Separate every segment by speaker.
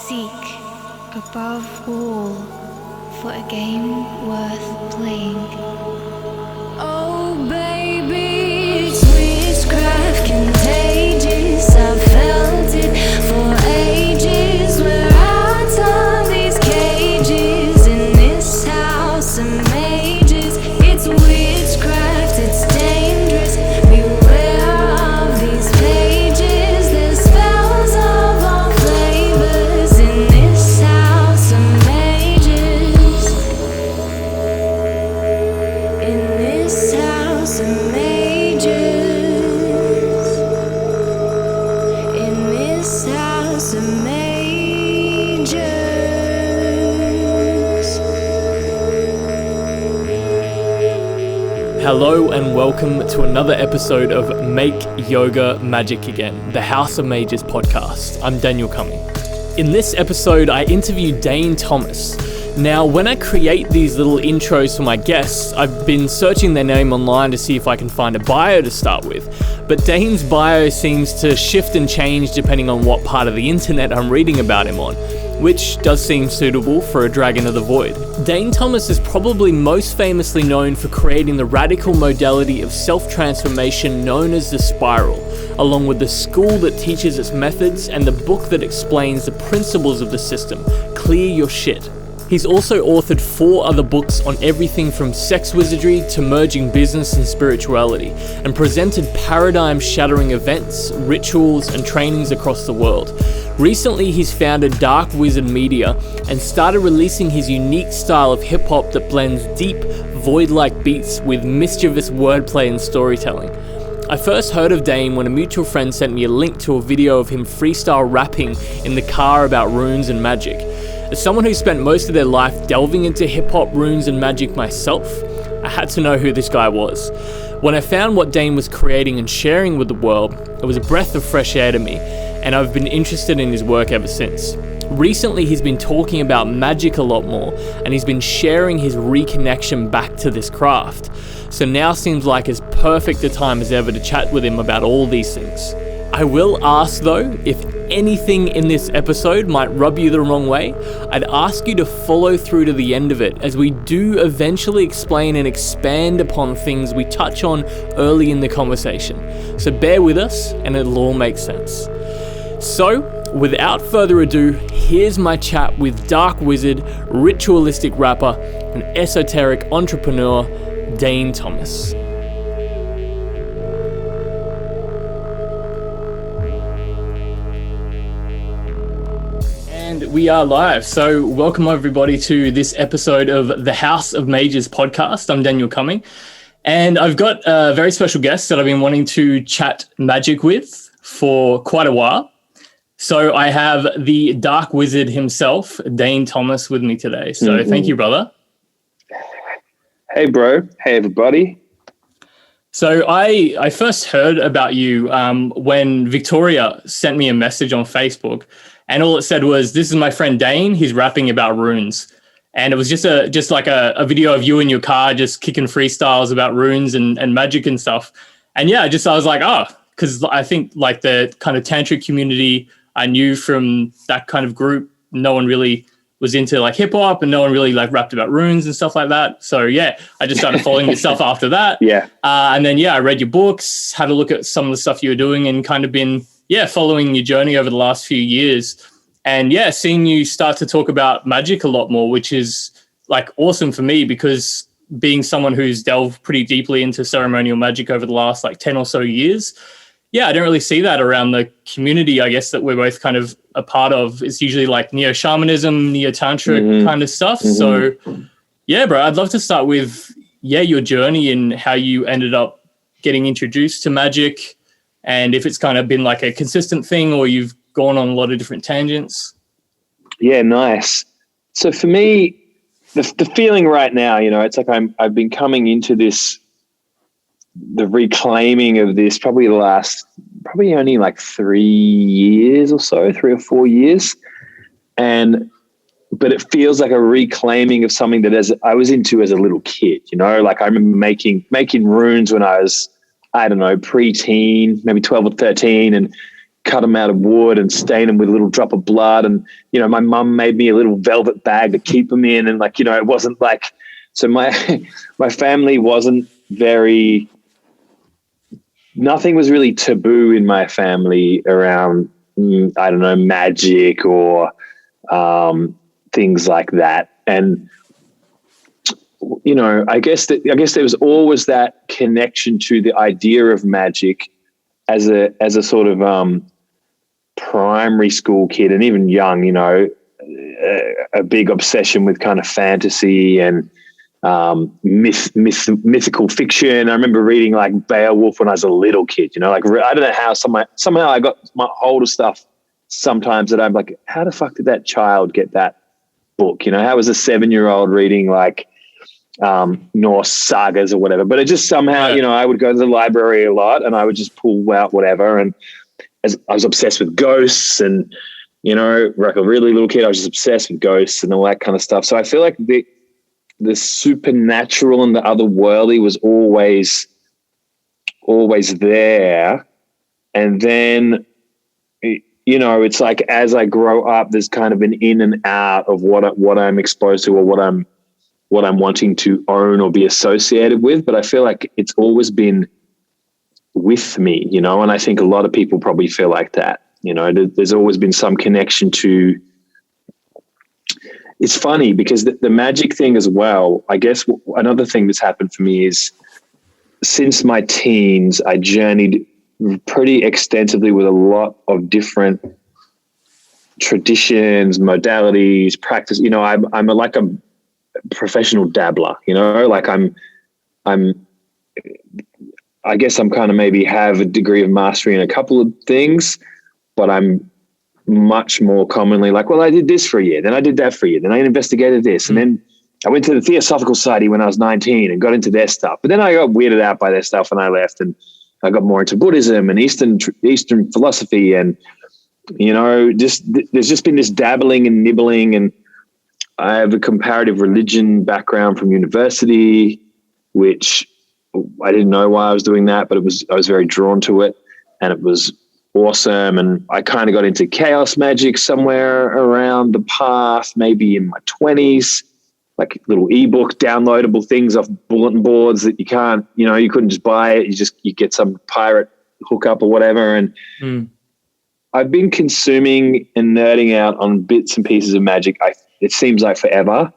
Speaker 1: Seek, above all, for a game worth playing. Oh baby, it's witchcraft contagious. I've felt it for ages. We're out of these cages in this house of mages. It's witchcraft, it's dangerous. Beware of these pages. There's spells of all flavors in this house of mages. In this house of mages. In this house of mages.
Speaker 2: Hello and welcome to another episode of Make Yoga Magic Again, the House of Mages podcast. I'm Daniel Cumming. In this episode, I interview Dane Tomas. Now, when I create these little intros for my guests, I've been searching their name online to see if I can find a bio to start with. But Dane's bio seems to shift and change depending on what part of the internet I'm reading about him on, which does seem suitable for a Dragon of the Void. Dane Tomas is probably most famously known for creating the radical modality of self-transformation known as the Spiral, along with the school that teaches its methods and the book that explains the principles of the system, Clear Your Shit. He's also authored 4 other books on everything from sex wizardry to merging business and spirituality, and presented paradigm-shattering events, rituals, and trainings across the world. Recently, he's founded Dark Wizard Media and started releasing his unique style of hip-hop that blends deep, void-like beats with mischievous wordplay and storytelling. I first heard of Dane when a mutual friend sent me a link to a video of him freestyle rapping in the car about runes and magic. As someone who spent most of their life delving into hip-hop, runes, and magic myself, I had to know who this guy was. When I found what Dane was creating and sharing with the world, it was a breath of fresh air to me, and I've been interested in his work ever since. Recently, he's been talking about magic a lot more, and he's been sharing his reconnection back to this craft. So now seems like as perfect a time as ever to chat with him about all these things. I will ask though, if anything in this episode might rub you the wrong way, I'd ask you to follow through to the end of it, as we do eventually explain and expand upon things we touch on early in the conversation. So bear with us and it'll all make sense. So, without further ado, here's my chat with dark wizard, ritualistic rapper, and esoteric entrepreneur, Dane Tomas. And we are live. So welcome everybody to this episode of the House of Mages podcast. I'm Daniel Cumming, and I've got a very special guest that I've been wanting to chat magic with for quite a while. So I have the dark wizard himself, Dane Tomas, with me today. So Thank you, brother.
Speaker 3: Hey, bro. Hey, everybody.
Speaker 2: So I first heard about you when Victoria sent me a message on Facebook, and all it said was, "This is my friend Dane. He's rapping about runes." And it was just like a video of you in your car just kicking freestyles about runes and magic and stuff. And yeah, I was like, because I think like the kind of tantric community I knew from that kind of group, no one really was into like hip hop and no one really like rapped about runes and stuff like that. So yeah, I just started following your stuff after that.
Speaker 3: Yeah.
Speaker 2: And then, I read your books, had a look at some of the stuff you were doing, and kind of been, following your journey over the last few years. And seeing you start to talk about magic a lot more, which is like awesome for me, because being someone who's delved pretty deeply into ceremonial magic over the last like 10 or so years, I don't really see that around the community, I guess, that we're both kind of a part of. It's usually like neo-shamanism, neo-tantric kind of stuff. So, bro, I'd love to start with, your journey and how you ended up getting introduced to magic, and if it's kind of been like a consistent thing or you've gone on a lot of different tangents.
Speaker 3: Yeah, nice. So for me, the feeling right now, it's like I've been coming into the reclaiming of this probably only like 3 years or so, 3 or 4 years. But it feels like a reclaiming of something that I was into as a little kid, like I remember making runes when I was, I don't know, preteen, maybe 12 or 13. And, cut them out of wood and stain them with a little drop of blood. And, you know, my mum made me a little velvet bag to keep them in. And like, you know, it wasn't like, so my family wasn't very, nothing was really taboo in my family around, I don't know, magic or things like that. And, you know, I guess there was always that connection to the idea of magic as a sort of primary school kid, and even young, you know, a big obsession with kind of fantasy and mythical fiction. I remember reading like Beowulf when I was a little kid, you know, like I don't know how somehow I got my hold of stuff sometimes that I'm like, how the fuck did that child get that book? You know, how was a 7-year-old reading like Norse sagas or whatever? But it just somehow, you know, I would go to the library a lot and I would just pull out whatever. And as I was obsessed with ghosts and, you know, like a really little kid, I was just obsessed with ghosts and all that kind of stuff. So I feel like the supernatural and the otherworldly was always there. And then, you know, it's like as I grow up, there's kind of an in and out of what I'm exposed to or what I'm wanting to own or be associated with. But I feel like it's always been with me, you know, and I think a lot of people probably feel like that. You know, there's always been some connection to. It's funny because the magic thing as well, I guess another thing that's happened for me is since my teens, I journeyed pretty extensively with a lot of different traditions, modalities, practice. You know, I'm like a professional dabbler, you know, like I guess I'm kind of maybe have a degree of mastery in a couple of things, but I'm much more commonly like, well, I did this for a year, then I did that for a year, then I investigated this, and then I went to the Theosophical Society when I was 19 and got into their stuff. But then I got weirded out by their stuff and I left, and I got more into Buddhism and Eastern philosophy, and you know, there's just been this dabbling and nibbling. And I have a comparative religion background from university, which I didn't know why I was doing that, but I was very drawn to it, and it was awesome. And I kind of got into chaos magic somewhere around the path, maybe in my 20s, like little ebook downloadable things off bulletin boards that you can't, you know, you couldn't just buy it. You get some pirate hookup or whatever. And I've been consuming and nerding out on bits and pieces of magic. It seems like forever,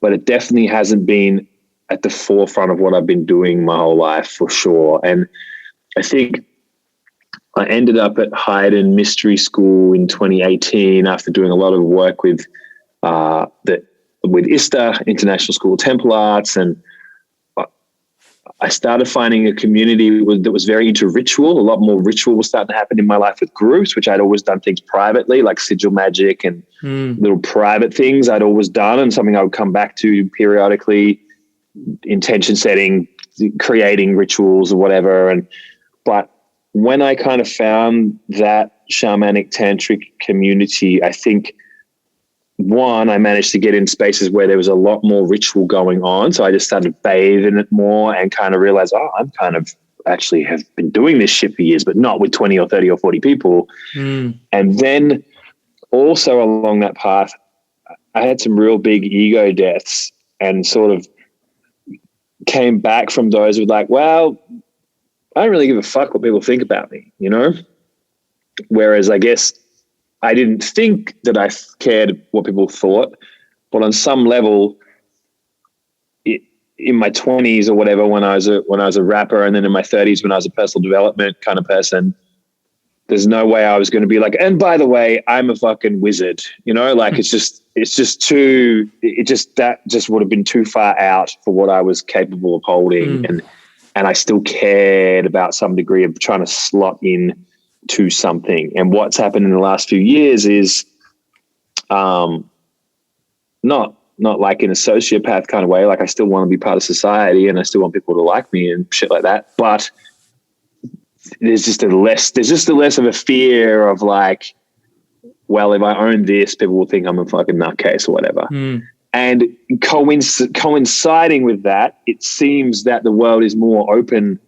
Speaker 3: but it definitely hasn't been at the forefront of what I've been doing my whole life for sure. And I think I ended up at Haydn Mystery School in 2018 after doing a lot of work with ISTA, International School of Temple Arts, and I started finding a community that was very into ritual. A lot more ritual was starting to happen in my life with groups, which I'd always done things privately, like sigil magic and little private things I'd always done, and something I would come back to periodically, intention setting, creating rituals or whatever. But when I kind of found that shamanic tantric community, I think one, I managed to get in spaces where there was a lot more ritual going on. So I just started bathing it more and kind of realized, I'm kind of actually have been doing this shit for years, but not with 20 or 30 or 40 people. And then also along that path, I had some real big ego deaths and sort of came back from those with like, well, I don't really give a fuck what people think about me, you know? Whereas I guess I didn't think that I cared what people thought, but on some level, in my 20s or whatever, when I was a rapper, and then in my 30s when I was a personal development kind of person, there's no way I was going to be like, and by the way, I'm a fucking wizard, you know? Like that just would have been too far out for what I was capable of holding, and I still cared about some degree of trying to slot in to something. And what's happened in the last few years is not like in a sociopath kind of way. Like I still want to be part of society and I still want people to like me and shit like that. But there's just a less of a fear of like, well, if I own this, people will think I'm a fucking nutcase or whatever. And coinciding with that, it seems that the world is more open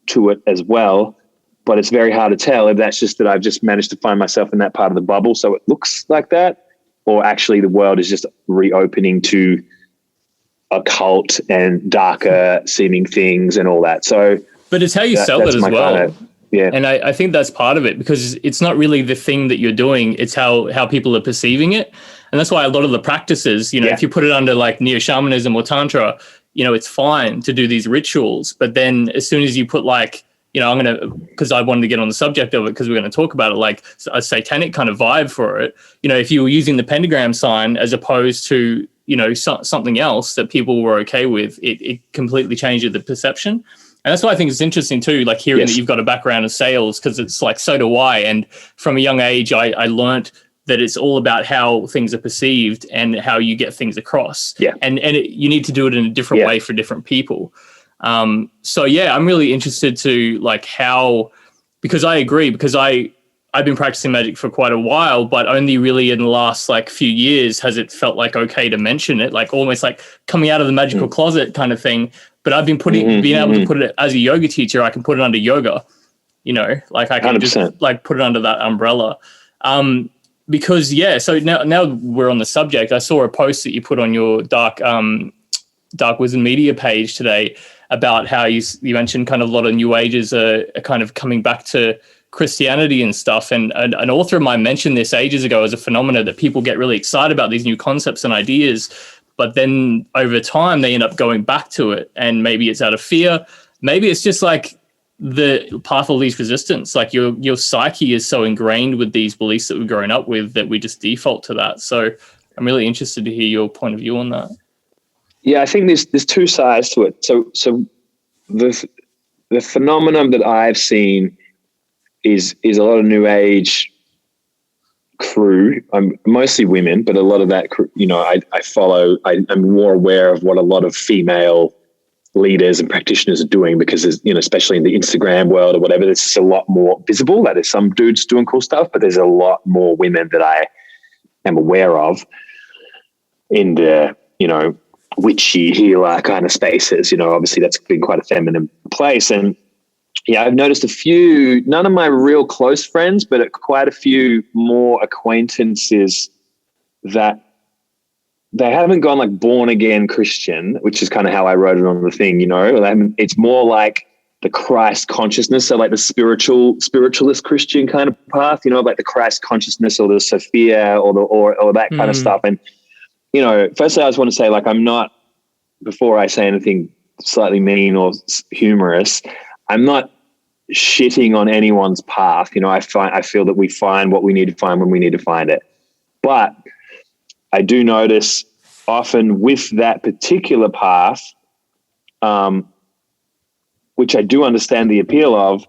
Speaker 3: to it as well. but it's very hard to tell if that's just that I've just managed to find myself in that part of the bubble, so it looks like that, or actually the world is just reopening to occult and darker seeming things and all that. So,
Speaker 2: but it's how you sell it as well.
Speaker 3: Yeah.
Speaker 2: And I think that's part of it, because it's not really the thing that you're doing, it's how people are perceiving it. And that's why a lot of the practices, if you put it under like neo-shamanism or tantra, it's fine to do these rituals. But then as soon as you put like, I'm going to, because I wanted to get on the subject of it because we're going to talk about it, like a satanic kind of vibe for it. If you were using the pentagram sign as opposed to, something else that people were okay with, it completely changes the perception. And that's why I think it's interesting too, like hearing that you've got a background in sales, because it's like, so do I. And from a young age, I learned that it's all about how things are perceived and how you get things across.
Speaker 3: Yeah.
Speaker 2: And you need to do it in a different way for different people. So yeah, I'm really interested to like how, because I agree, because I've been practicing magic for quite a while, but only really in the last like few years has it felt like okay to mention it, like almost like coming out of the magical closet kind of thing. But I've been being able to put it as a yoga teacher, I can put it under yoga, like I can 100%. Just like put it under that umbrella. Because so now we're on the subject. I saw a post that you put on your Dark Wizard Media page today about how you mentioned kind of a lot of New Agers are kind of coming back to Christianity and stuff. And an author of mine mentioned this ages ago as a phenomena that people get really excited about these new concepts and ideas, but then over time they end up going back to it. And maybe it's out of fear. Maybe it's just like the path of least resistance. Like your psyche is so ingrained with these beliefs that we've grown up with that we just default to that. So I'm really interested to hear your point of view on that.
Speaker 3: Yeah, I think there's two sides to it. So the phenomenon that I've seen is a lot of New Age crew. I'm mostly women, but a lot of that crew, I follow. I'm more aware of what a lot of female leaders and practitioners are doing, because there's, especially in the Instagram world or whatever, there's just a lot more visible. That there's some dudes doing cool stuff, but there's a lot more women that I am aware of in the, witchy healer kind of spaces. Obviously that's been quite a feminine place. And yeah, I've noticed a few, none of my real close friends, but quite a few more acquaintances that they haven't gone like born again Christian, which is kind of how I wrote it on the thing, it's more like the Christ consciousness. So like the spiritualist Christian kind of path, like the Christ consciousness or the Sophia or that kind of stuff. And, firstly, I just want to say, like, I'm not, before I say anything slightly mean or humorous, I'm not shitting on anyone's path. I feel that we find what we need to find when we need to find it. But I do notice often with that particular path, which I do understand the appeal of,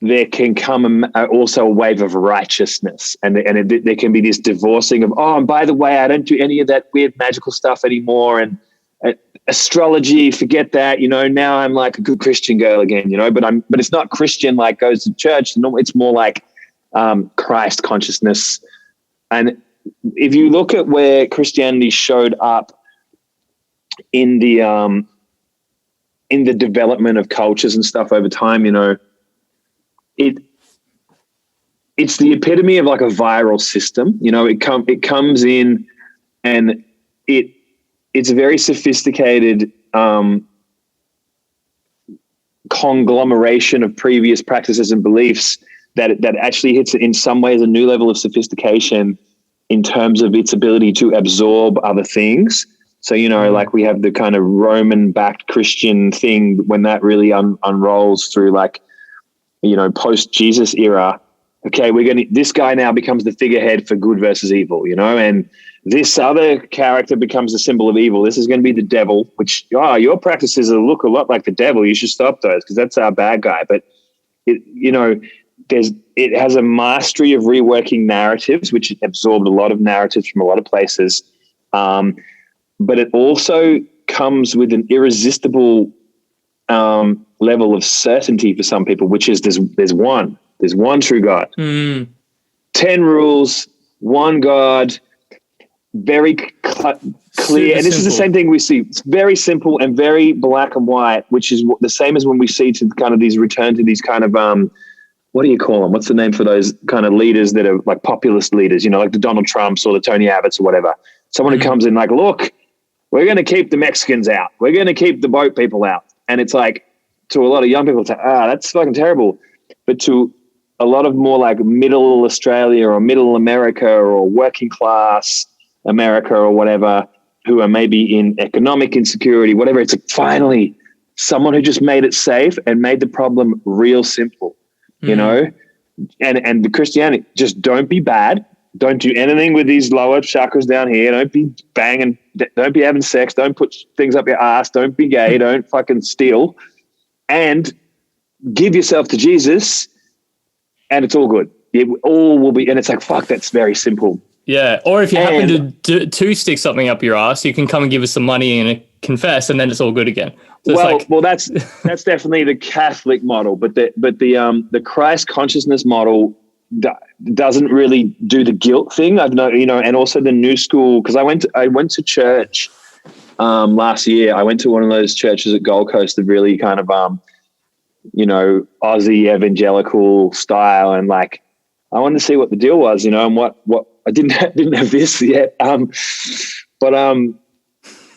Speaker 3: there can come also a wave of righteousness, and there can be this divorcing of, and by the way, I don't do any of that weird magical stuff anymore, and astrology, forget that. Now I'm like a good Christian girl again. But it's not Christian like goes to church. It's more like Christ consciousness. And if you look at where Christianity showed up in the development of cultures and stuff over time, it's the epitome of like a viral system. It comes in and it's a very sophisticated conglomeration of previous practices and beliefs that actually hits in some ways a new level of sophistication in terms of its ability to absorb other things. So, like we have the kind of Roman-backed Christian thing when that really unrolls through like, post-Jesus era. Okay, this guy now becomes the figurehead for good versus evil, and this other character becomes the symbol of evil. This is going to be the devil, which, your practices look a lot like the devil. You should stop those because that's our bad guy. But, it has a mastery of reworking narratives, which absorbed a lot of narratives from a lot of places. But it also comes with an irresistible level of certainty for some people, which is there's one true God, 10 rules, one God. very clear. And this is the same thing we see. It's very simple and very black and white, which is the same as when we see to kind of these return to these kind of, what do you call them? What's the name for those kind of leaders that are like populist leaders, you know, like the Donald Trumps or the Tony Abbotts or whatever. Someone who comes in like, look, we're going to keep the Mexicans out. We're going to keep the boat people out. And it's like, to a lot of young people, that's fucking terrible. But to a lot of more like middle Australia or middle America or working class America or whatever, who are maybe in economic insecurity, whatever, it's like finally someone who just made it safe and made the problem real simple, you know? And the Christianity, just don't be bad. Don't do anything with these lower chakras down here. Don't be banging. Don't be having sex. Don't put things up your ass. Don't be gay. Don't fucking steal. And give yourself to Jesus, and it's all good. It all will be. And it's like, fuck, that's very simple.
Speaker 2: Yeah. Or if you happen to stick something up your ass, you can come and give us some money and confess, and then it's all good again. So
Speaker 3: that's definitely the Catholic model, but the Christ consciousness model doesn't really do the guilt thing. I've known, you know, and also the new school, because I went to church last year. I went to one of those churches at Gold Coast that really kind of you know, Aussie evangelical style, and like I wanted to see what the deal was, you know, and what I didn't have this yet, but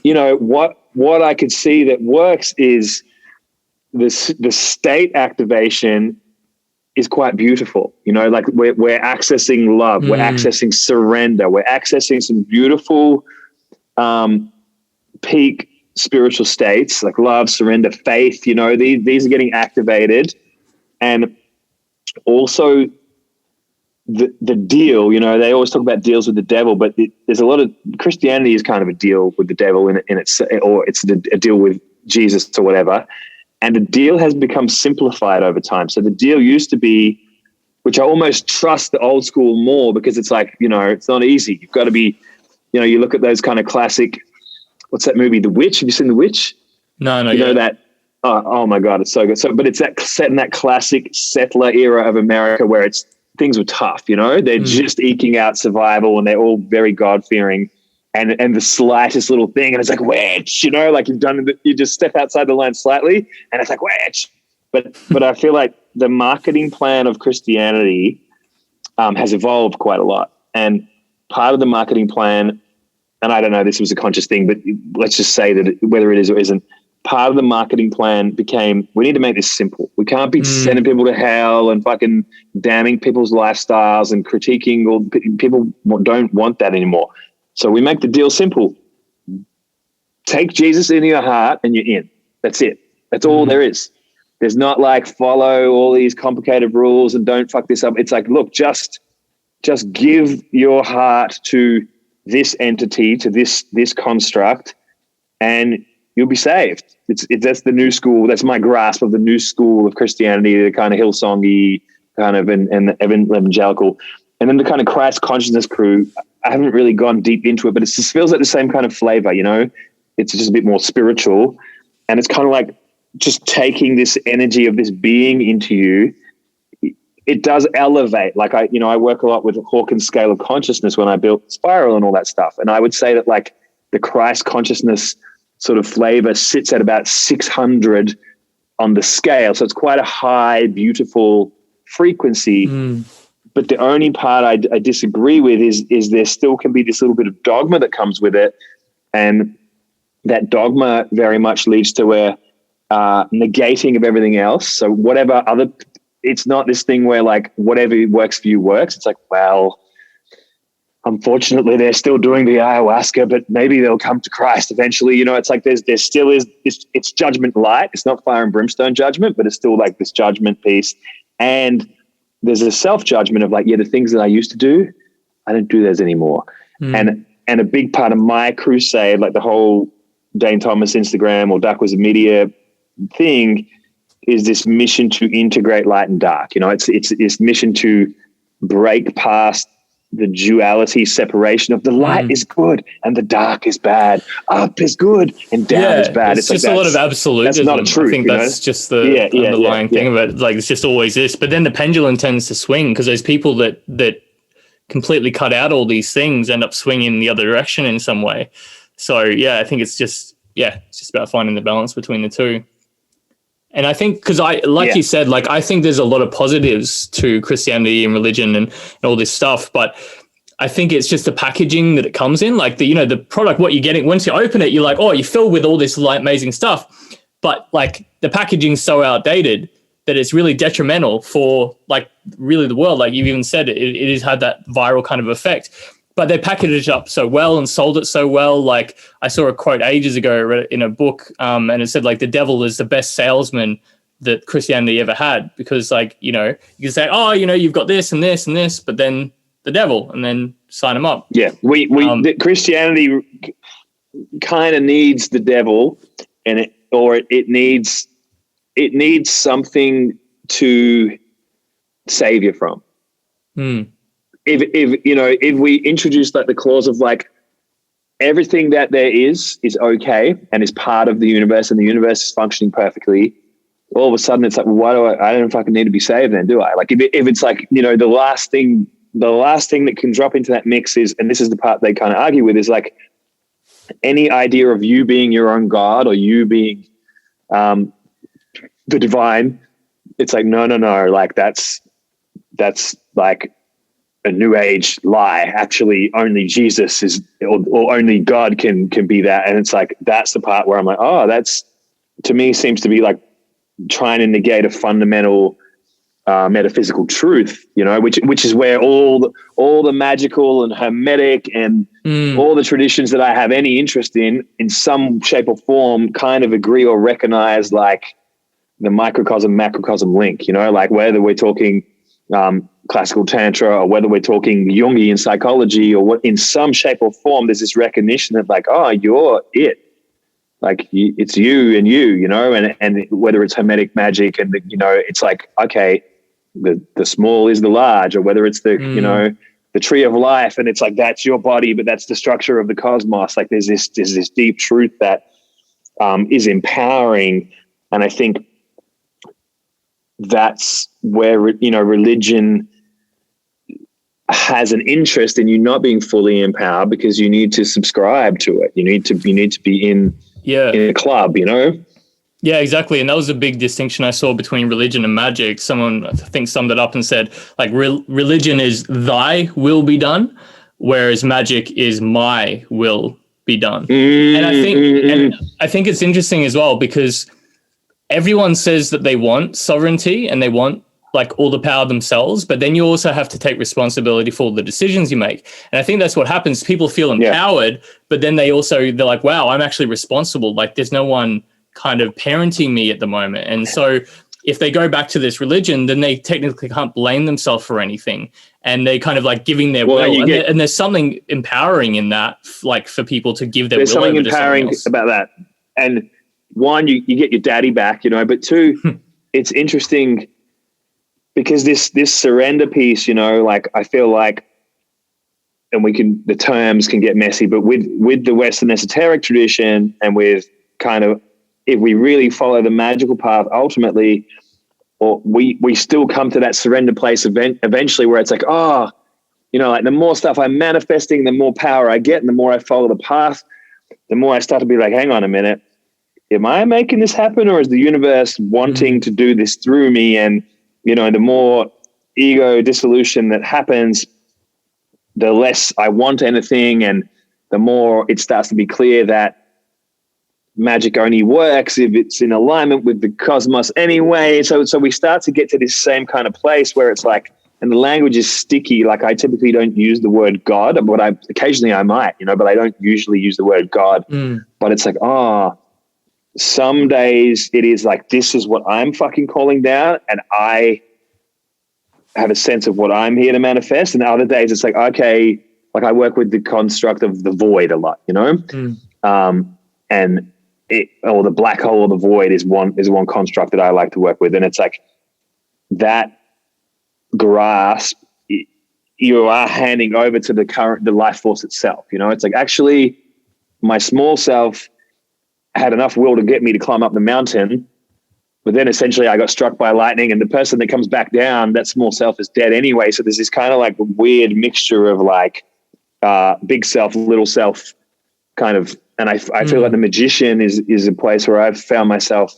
Speaker 3: you know, what I could see that works is the state activation is quite beautiful. You know, like we're accessing love, we're accessing surrender, we're accessing some beautiful peak spiritual states like love, surrender, faith. You know, these are getting activated, and also the deal. You know, they always talk about deals with the devil, but there's a lot of Christianity is kind of a deal with the devil in its, or it's a deal with Jesus or whatever. And the deal has become simplified over time. So the deal used to be, which I almost trust the old school more, because it's like, you know, it's not easy. You've got to be, you know, you look at those kind of classic, what's that movie, The Witch? Have you seen The Witch?
Speaker 2: No.
Speaker 3: You know that, oh my God, it's so good. So, but it's that set in that classic settler era of America where things were tough, you know, they're just eking out survival, and they're all very God-fearing. And the slightest little thing, and it's like, witch, you know, like you just step outside the line slightly, and it's like, witch. But I feel like the marketing plan of Christianity has evolved quite a lot. And part of the marketing plan, and I don't know, this was a conscious thing, but let's just say that whether it is or isn't, part of the marketing plan became, we need to make this simple. We can't be sending people to hell and fucking damning people's lifestyles and critiquing, or people don't want that anymore. So we make the deal simple. Take Jesus into your heart and you're in. That's it. That's all there is. There's not like follow all these complicated rules and don't fuck this up. It's like, look, just give your heart to this entity, to this construct, and you'll be saved. That's the new school. That's my grasp of the new school of Christianity, the kind of Hillsongy kind of and the evangelical. And then the kind of Christ consciousness crew, I haven't really gone deep into it, but it just feels like the same kind of flavor, you know? It's just a bit more spiritual. And it's kind of like just taking this energy of this being into you. It does elevate. Like I work a lot with Hawkins scale of consciousness when I built Spiral and all that stuff. And I would say that like the Christ consciousness sort of flavor sits at about 600 on the scale. So it's quite a high, beautiful frequency. But the only part I disagree with is there still can be this little bit of dogma that comes with it. And that dogma very much leads to a negating of everything else. So whatever it's not this thing where like whatever works for you works. It's like, well, unfortunately they're still doing the ayahuasca, but maybe they'll come to Christ eventually. You know, it's like there still is it's judgment light. It's not fire and brimstone judgment, but it's still like this judgment piece. And there's a self-judgment of like, yeah, the things that I used to do, I don't do those anymore. And a big part of my crusade, like the whole Dane Tomas Instagram or Dark Wizard Media thing, is this mission to integrate light and dark. You know, it's this mission to break past the duality separation of the light is good and the dark is bad. Up is good and down is bad.
Speaker 2: It's just like a lot of absolutism.
Speaker 3: That's not truth.
Speaker 2: I think that's just the underlying thing of it. Like it's just always this. But then the pendulum tends to swing because those people that completely cut out all these things, end up swinging in the other direction in some way. So yeah, I think it's just about finding the balance between the two. And I think, because you said, like, I think there's a lot of positives to Christianity and religion and all this stuff, but I think it's just the packaging that it comes in, like the product, what you're getting, once you open it, you're like, oh, you're filled with all this like amazing stuff. But like the packaging's so outdated that it's really detrimental for like really the world. Like you've even said, it has had that viral kind of effect, but they packaged it up so well and sold it so well. Like I saw a quote ages ago in a book, and it said like the devil is the best salesman that Christianity ever had, because like, you can say, oh, you've got this and this and this, but then the devil, and then sign them up.
Speaker 3: Yeah. Christianity kind of needs the devil, and it needs something to save you from. If we introduce like the clause of like everything that there is okay and is part of the universe, and the universe is functioning perfectly, all of a sudden it's like, well, why I don't fucking need to be saved then, do I? Like if it's like, the last thing that can drop into that mix is, and this is the part they kind of argue with, is like any idea of you being your own God or you being the divine. It's like, no, like that's like a new age lie. Actually, only Jesus is, or only God can be that. And it's like, that's the part where I'm like, oh, that's, to me, seems to be like trying to negate a fundamental metaphysical truth, which is where all the magical and hermetic and all the traditions that I have any interest in some shape or form kind of agree or recognize like the microcosm macrocosm link, like whether we're talking classical tantra or whether we're talking Jungian psychology or what, in some shape or form, there's this recognition that like, oh, you're it. Like it's you and you, and whether it's hermetic magic and it's like, okay, the small is the large, or whether it's the, the tree of life, and it's like, that's your body, but that's the structure of the cosmos. Like there's this deep truth that is empowering. And I think that's where, religion has an interest in you not being fully empowered, because you need to subscribe to it. You need to be in a club,
Speaker 2: Yeah, exactly. And that was a big distinction I saw between religion and magic. Someone, I think, summed it up and said, like, religion is thy will be done, whereas magic is my will be done. And I think it's interesting as well, because everyone says that they want sovereignty and they want like all the power themselves, but then you also have to take responsibility for all the decisions you make. And I think that's what happens. People feel empowered, but then they're like, wow, I'm actually responsible. Like there's no one kind of parenting me at the moment. And so if they go back to this religion, then they technically can't blame themselves for anything. And they kind of like giving their will. And there's something empowering in that, like for people to give their will. There's something empowering
Speaker 3: about that. And one, you get your daddy back, but two, it's interesting because this surrender piece, like I feel like, and the terms can get messy, but with the Western esoteric tradition and with kind of, if we really follow the magical path, ultimately, or we still come to that surrender place eventually, where it's like, oh, like the more stuff I'm manifesting, the more power I get, and the more I follow the path, the more I start to be like, hang on a minute, am I making this happen, or is the universe wanting to do this through me? And the more ego dissolution that happens, the less I want anything, and the more it starts to be clear that magic only works if it's in alignment with the cosmos anyway. So we start to get to this same kind of place where it's like, and the language is sticky. Like I typically don't use the word God, but occasionally I might, but I don't usually use the word God. But it's like, some days it is like, this is what I'm fucking calling down, and I have a sense of what I'm here to manifest. And other days it's like, okay, like I work with the construct of the void a lot, and or the black hole or the void is one construct that I like to work with. And it's like that grasp, you are handing over to the life force itself. It's like, actually my small self had enough will to get me to climb up the mountain, But then essentially I got struck by lightning, and the person that comes back down, that small self, is dead anyway. So there's this kind of like weird mixture of like big self, little self kind of. And I feel like the magician is a place where I've found myself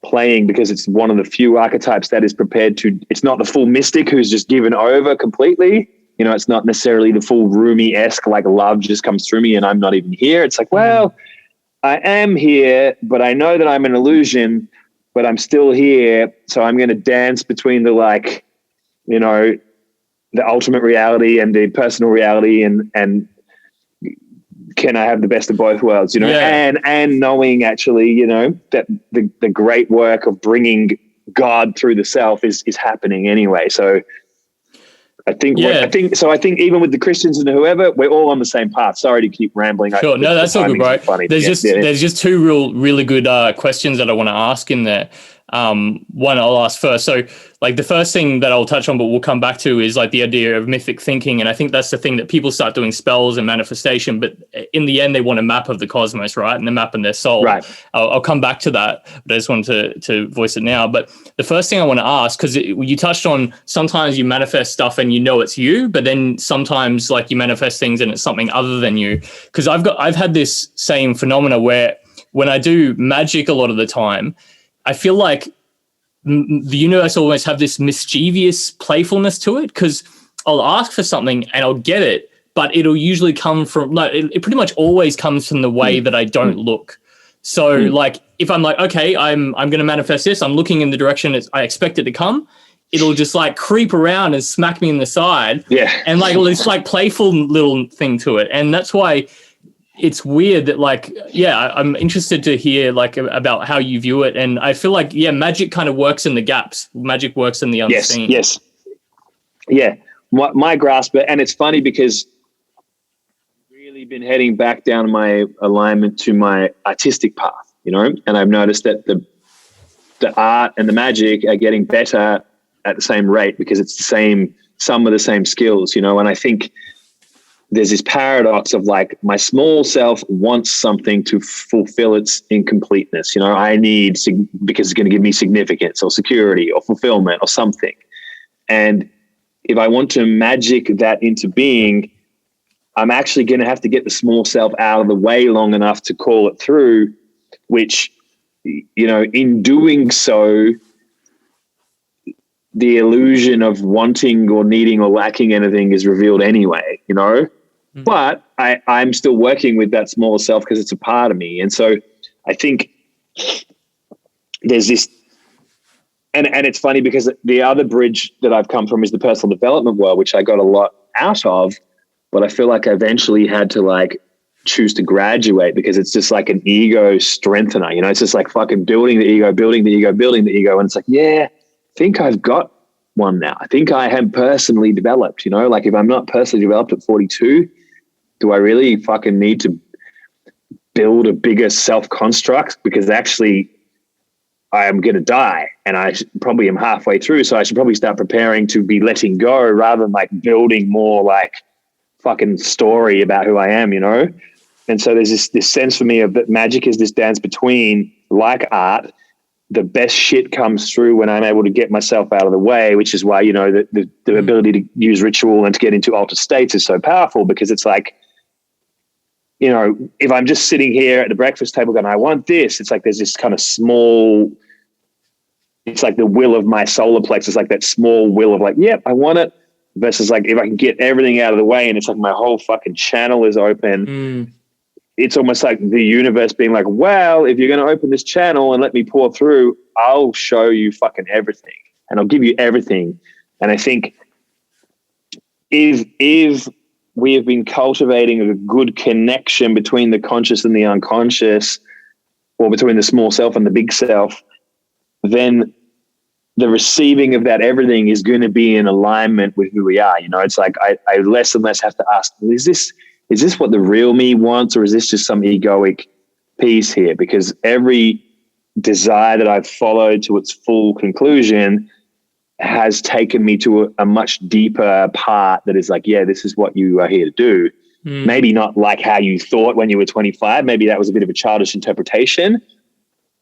Speaker 3: playing, because it's one of the few archetypes that is prepared to, it's not the full mystic who's just given over completely. You know, it's not necessarily the full Rumi-esque, like love just comes through me and I'm not even here. It's like, well, I am here, but I know that I'm an illusion, but I'm still here. So I'm going to dance between the, like, you know, the ultimate reality and the personal reality, and can I have the best of both worlds, you know, and knowing actually, you know, that the great work of bringing God through the self is happening anyway. So I think even with the Christians and whoever, we're all on the same path. Sorry to keep rambling.
Speaker 2: Sure. No, that's all good, bro. There's just two really good questions that I want to ask in there. One I'll ask first. So like the first thing that I'll touch on, but we'll come back to, is like the idea of mythic thinking. And I think that's the thing that people start doing spells and manifestation, but in the end, they want a map of the cosmos, right? And the map in their soul. Right. I'll come back to that, but I just wanted to voice it now. But the first thing I want to ask, because you touched on sometimes you manifest stuff and you know it's you, but then sometimes like you manifest things and it's something other than you. Because I've had this same phenomena where when I do magic a lot of the time, I feel like the universe always have this mischievous playfulness to it, because I'll ask for something and I'll get it, but it'll usually come from, like, it pretty much always comes from the way that I don't look. So like, if I'm like, okay, I'm going to manifest this, I'm looking in the direction I expect it to come, it'll just like creep around and smack me in the side. Yeah. And like, it's like playful little thing to it. And that's why it's weird that, like, I'm interested to hear like about how you view it. And I feel like, magic kind of works in the gaps. Magic works in the unseen.
Speaker 3: Yes. Yeah. My grasp, and it's funny because I've really been heading back down my alignment to my artistic path, you know, and I've noticed that the art and the magic are getting better at the same rate, because it's some of the same skills, you know. And I think there's this paradox of like, my small self wants something to fulfill its incompleteness. You know, I need, because it's going to give me significance or security or fulfillment or something. And if I want to magic that into being, I'm actually going to have to get the small self out of the way long enough to call it through, which, you know, in doing so, the illusion of wanting or needing or lacking anything is revealed anyway, you know. But I'm still working with that smaller self because it's a part of me. And so I think there's this, and it's funny because the other bridge that I've come from is the personal development world, which I got a lot out of, but I feel like I eventually had to like choose to graduate, because it's just like an ego strengthener, you know. It's just like fucking building the ego. And it's like, I think I've got one now. I think I am personally developed, you know. Like, if I'm not personally developed at 42, do I really fucking need to build a bigger self-construct? Because actually I am going to die, and I probably am halfway through. So I should probably start preparing to be letting go, rather than like building more like fucking story about who I am, you know? And so there's this sense for me of that magic is this dance between, like art, the best shit comes through when I'm able to get myself out of the way, which is why, you know, the ability to use ritual and to get into altered states is so powerful, because it's like, you know, if I'm just sitting here at the breakfast table going, I want this, it's like there's this kind of small, it's like the will of my solar plexus, like that small will of like, yep, I want it, versus like if I can get everything out of the way and it's like my whole fucking channel is open. It's almost like the universe being like, well, if you're going to open this channel and let me pour through, I'll show you fucking everything, and I'll give you everything. And I think if we have been cultivating a good connection between the conscious and the unconscious, or between the small self and the big self, then the receiving of that everything is going to be in alignment with who we are. You know, it's like I less and less have to ask, is this what the real me wants, or is this just some egoic piece here? Because every desire that I've followed to its full conclusion has taken me to a much deeper part that is like, this is what you are here to do. Maybe not like how you thought when you were 25. Maybe that was a bit of a childish interpretation,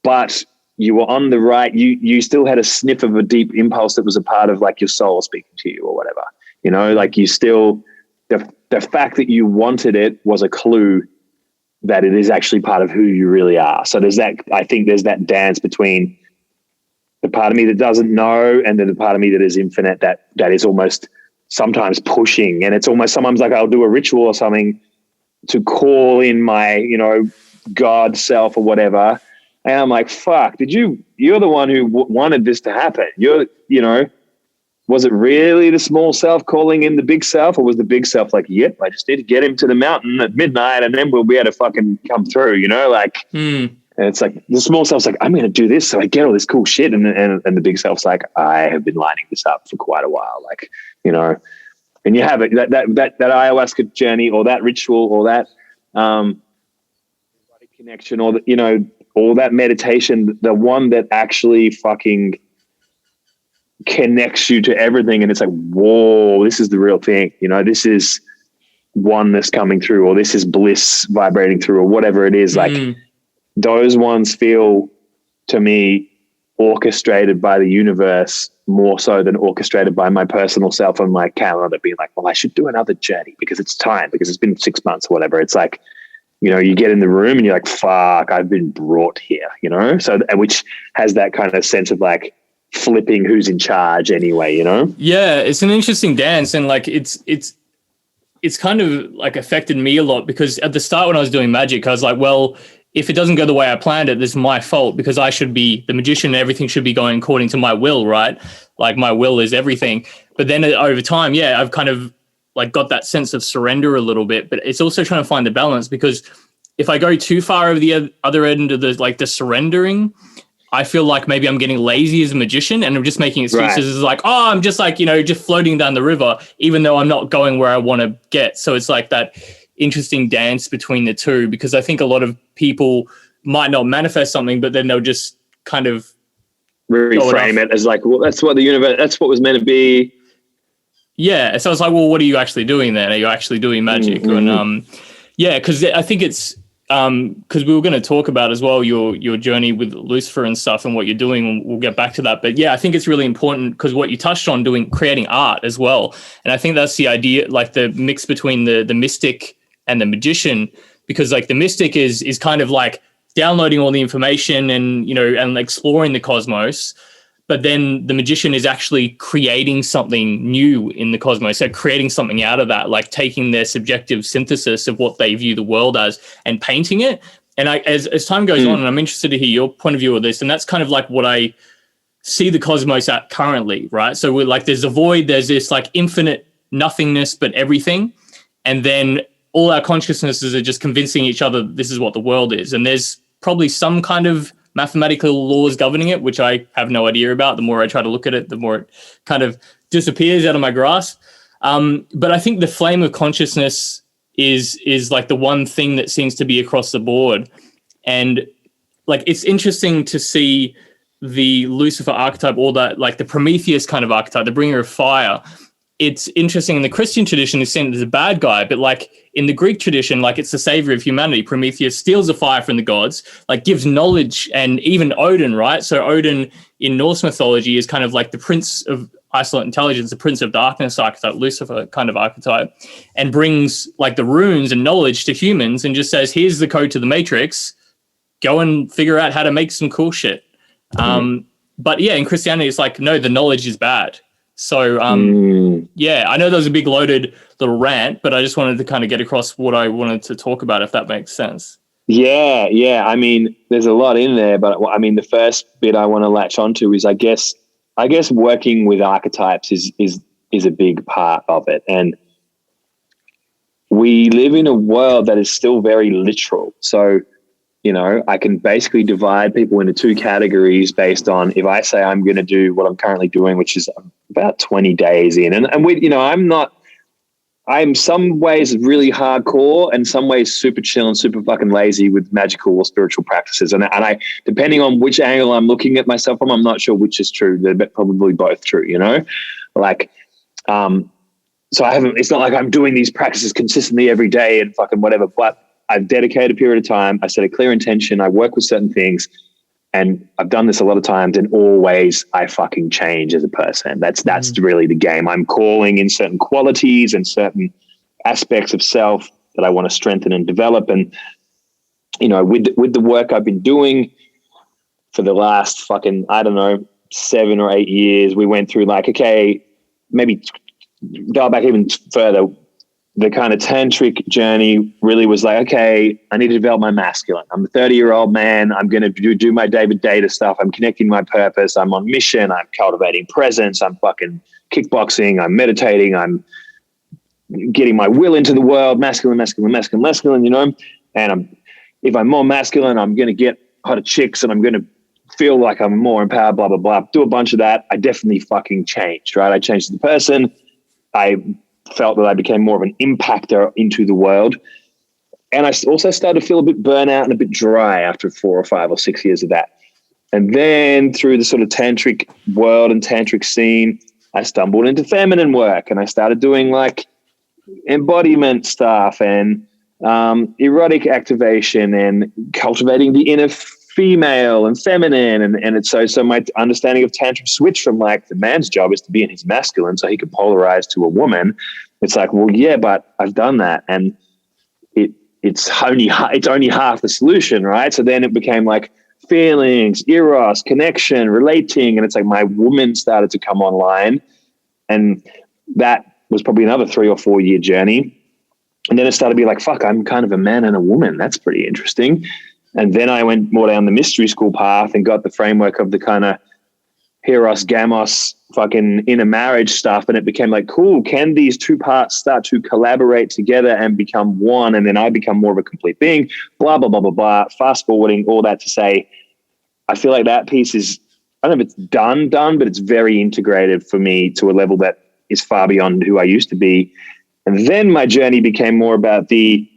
Speaker 3: but you were on the right, you still had a sniff of a deep impulse that was a part of like your soul speaking to you or whatever, you know, like you still, the fact that you wanted it was a clue that it is actually part of who you really are. So I think there's that dance between the part of me that doesn't know and then the part of me that is infinite, that is almost sometimes pushing. And it's almost sometimes like I'll do a ritual or something to call in my, you know, God self or whatever. And I'm like, fuck, you're the one who wanted this to happen. Was it really the small self calling in the big self, or was the big self like, yep, I just need to get him to the mountain at midnight and then we'll be able to fucking come through, you know, like, and it's like the small self's like, I'm going to do this so I get all this cool shit. And the big self's like, I have been lining this up for quite a while. Like, you know, and you have it, that ayahuasca journey or that ritual or that connection or, you know, all that meditation, the one that actually fucking connects you to everything. And it's like, whoa, this is the real thing. You know, this is oneness coming through, or this is bliss vibrating through, or whatever it is. Like those ones feel to me orchestrated by the universe more so than orchestrated by my personal self and my calendar being like, well, I should do another journey because it's time, because it's been 6 months or whatever. It's like, you know, you get in the room and you're like, fuck, I've been brought here, you know? So, which has that kind of sense of like flipping who's in charge anyway, you know?
Speaker 2: Yeah, it's an interesting dance. And like, it's kind of like affected me a lot, because at the start when I was doing Magick, I was like, well, if it doesn't go the way I planned it, this is my fault, because I should be the magician and everything should be going according to my will, right? Like my will is everything. But then over time, yeah, I've kind of like got that sense of surrender a little bit, but it's also trying to find the balance, because if I go too far over the other end of the surrendering, I feel like maybe I'm getting lazy as a magician and I'm just making excuses. Right. It's like, oh, I'm just like, you know, just floating down the river, even though I'm not going where I want to get. So it's like that interesting dance between the two, because I think a lot of people might not manifest something, but then they'll just kind of
Speaker 3: reframe it as like, well, that's what the universe, that's what was meant to be.
Speaker 2: Yeah. So it's like, well, what are you actually doing then? Are you actually doing magic? Mm-hmm. And yeah, because I think it's because we were going to talk about as well your journey with Lucifer and stuff and what you're doing. We'll get back to that. But yeah, I think it's really important because what you touched on, creating art as well. And I think that's the idea, like the mix between the mystic and the magician, because like the mystic is kind of like downloading all the information and, you know, and exploring the cosmos. But then the magician is actually creating something new in the cosmos. So creating something out of that, like taking their subjective synthesis of what they view the world as and painting it. And as time goes on, and I'm interested to hear your point of view of this, and that's kind of like what I see the cosmos at currently, right? So we're like, there's a void, there's this like infinite nothingness, but everything. And then all our consciousnesses are just convincing each other this is what the world is. And there's probably some kind of mathematical laws governing it, which I have no idea about. The more I try to look at it, the more it kind of disappears out of my grasp. But I think the flame of consciousness is like the one thing that seems to be across the board. And like, it's interesting to see the Lucifer archetype, or that like the Prometheus kind of archetype, the bringer of fire. It's interesting in the Christian tradition, it's seen as a bad guy, but like in the Greek tradition, like it's the savior of humanity. Prometheus steals the fire from the gods, like gives knowledge, and even Odin, right? So Odin in Norse mythology is kind of like the prince of isolate intelligence, the prince of darkness archetype, Lucifer kind of archetype, and brings like the runes and knowledge to humans and just says, here's the code to the matrix, go and figure out how to make some cool shit. But yeah, in Christianity, it's like, no, the knowledge is bad. So, yeah, I know that was a big loaded little rant, but I just wanted to kind of get across what I wanted to talk about, if that makes sense.
Speaker 3: Yeah. I mean, there's a lot in there, but I mean, the first bit I want to latch onto is, I guess working with archetypes is a big part of it. And we live in a world that is still very literal. So, you know, I can basically divide people into two categories based on, if I say I'm going to do what I'm currently doing, which is about 20 days in. And we, you know, I'm some ways really hardcore and some ways super chill and super fucking lazy with magical or spiritual practices. And I, depending on which angle I'm looking at myself from, I'm not sure which is true. They're probably both true, you know, like, so it's not like I'm doing these practices consistently every day and fucking whatever, but I've dedicated a period of time. I set a clear intention. I work with certain things. And I've done this a lot of times, and always I fucking change as a person. That's really the game. I'm calling in certain qualities and certain aspects of self that I want to strengthen and develop. And, with the work I've been doing for the last fucking, 7 or 8 years, we went through maybe dial back even further. The kind of tantric journey really was okay, I need to develop my masculine. I'm a 30-year-old man. I'm going to do my David Data stuff. I'm connecting my purpose. I'm on mission. I'm cultivating presence. I'm fucking kickboxing. I'm meditating. I'm getting my will into the world. Masculine, And if I'm more masculine, I'm going to get hotter chicks, and I'm going to feel like I'm more empowered, blah, blah, blah. Do a bunch of that. I definitely fucking changed, right? I changed as a person. I felt that I became more of an impactor into the world. And I also started to feel a bit burnout and a bit dry after 4 or 5 or 6 years of that. And then through the sort of tantric world and tantric scene, I stumbled into feminine work, and I started doing embodiment stuff and erotic activation and cultivating the inner female and feminine. And it's so my understanding of tantra switched from the man's job is to be in his masculine so he can polarize to a woman. It's well, yeah, but I've done that, and it's only half the solution, right? So then it became feelings, eros, connection, relating, and it's my woman started to come online, and that was probably another 3 or 4 year journey. And then it started to be fuck, I'm kind of a man and a woman. That's pretty interesting. And then I went more down the mystery school path and got the framework of the kind of Eros, Gamos, fucking inner marriage stuff. And it became cool, can these two parts start to collaborate together and become one? And then I become more of a complete being, blah, blah, blah, blah, blah. Fast forwarding all that to say, I feel that piece is, I don't know if it's done, but it's very integrated for me to a level that is far beyond who I used to be. And then my journey became more about the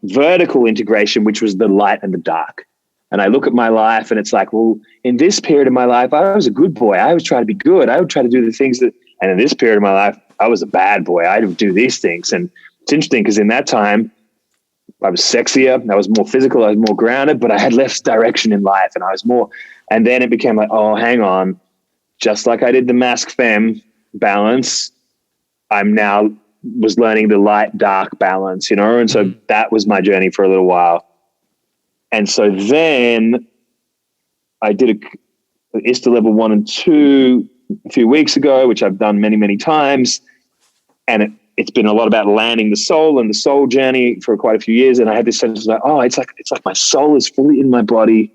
Speaker 3: vertical integration, which was the light and the dark. And I look at my life and it's well, in this period of my life, I was a good boy. I would try to be good. I would try to do the things and in this period of my life, I was a bad boy. I would do these things. And it's interesting because in that time, I was sexier. I was more physical. I was more grounded, but I had less direction in life, and I was more. And then it became oh, hang on. Just like I did the mask femme balance, I'm now was learning the light dark balance, and so that was my journey for a little while. And so then I did a ISTA level 1 and 2 a few weeks ago, which I've done many, many times. And it's been a lot about landing the soul and the soul journey for quite a few years. And I had this sense of it's like my soul is fully in my body.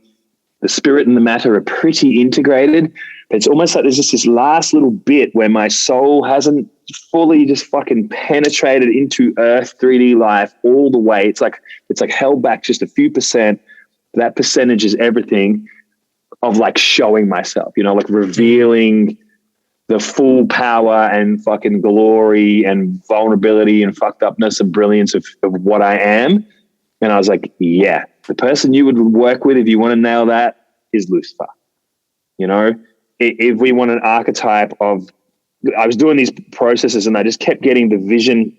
Speaker 3: The spirit and the matter are pretty integrated. But it's almost like there's just this last little bit where my soul hasn't fully just fucking penetrated into Earth 3D life all the way. It's like held back just a few percent. That percentage is everything of showing myself, revealing the full power and fucking glory and vulnerability and fucked upness and brilliance of what I am. And I was yeah, the person you would work with if you want to nail that is Lucifer. If we want an archetype of, I was doing these processes and I just kept getting the vision.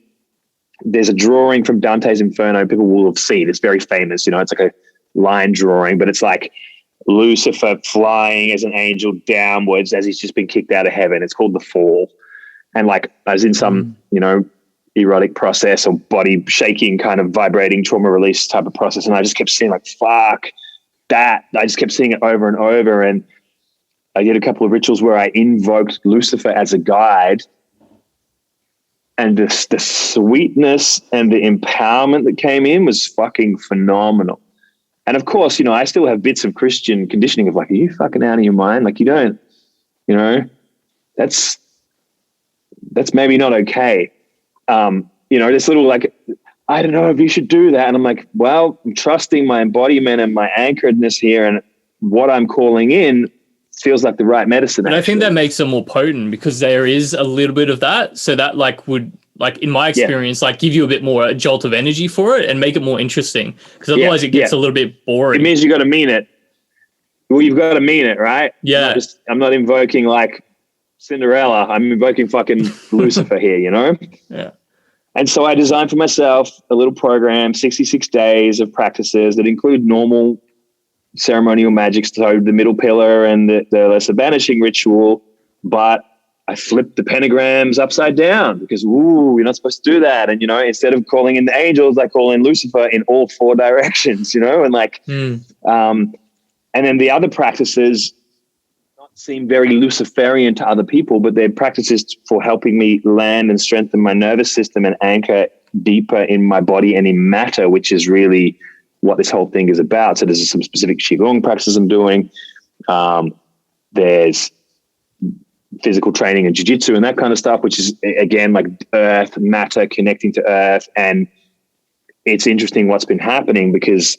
Speaker 3: There's a drawing from Dante's Inferno people will have seen. It's very famous. It's a line drawing, but it's Lucifer flying as an angel downwards as he's just been kicked out of heaven. It's called The Fall. And I was in some, erotic process or body shaking kind of vibrating trauma release type of process. And I just kept seeing fuck that. I just kept seeing it over and over. And I did a couple of rituals where I invoked Lucifer as a guide. And the sweetness and the empowerment that came in was fucking phenomenal. And of course, I still have bits of Christian conditioning of are you fucking out of your mind? You don't, that's maybe not okay. This little I don't know if you should do that. And I'm well, I'm trusting my embodiment and my anchoredness here, and what I'm calling in feels like the right medicine.
Speaker 2: And I think that makes them more potent because there is a little bit of that. So that would in my experience, give you a bit more a jolt of energy for it and make it more interesting. Because otherwise it gets a little bit boring.
Speaker 3: It means you got to mean it. Well, you've got to mean it, right?
Speaker 2: Yeah.
Speaker 3: I'm not invoking Cinderella. I'm invoking fucking Lucifer here,
Speaker 2: Yeah.
Speaker 3: And so I designed for myself a little program, 66 days of practices that include normal ceremonial magic, so the middle pillar and the lesser banishing ritual, but I flipped the pentagrams upside down because, you're not supposed to do that. And, instead of calling in the angels, I call in Lucifer in all 4 directions, and like, and then the other practices not seem very Luciferian to other people, but they're practices for helping me land and strengthen my nervous system and anchor deeper in my body and in matter, which is really what this whole thing is about. So there's some specific Qigong practices I'm doing. There's physical training and jiu-jitsu and that kind of stuff, which is again like earth, matter, connecting to earth. And it's interesting what's been happening because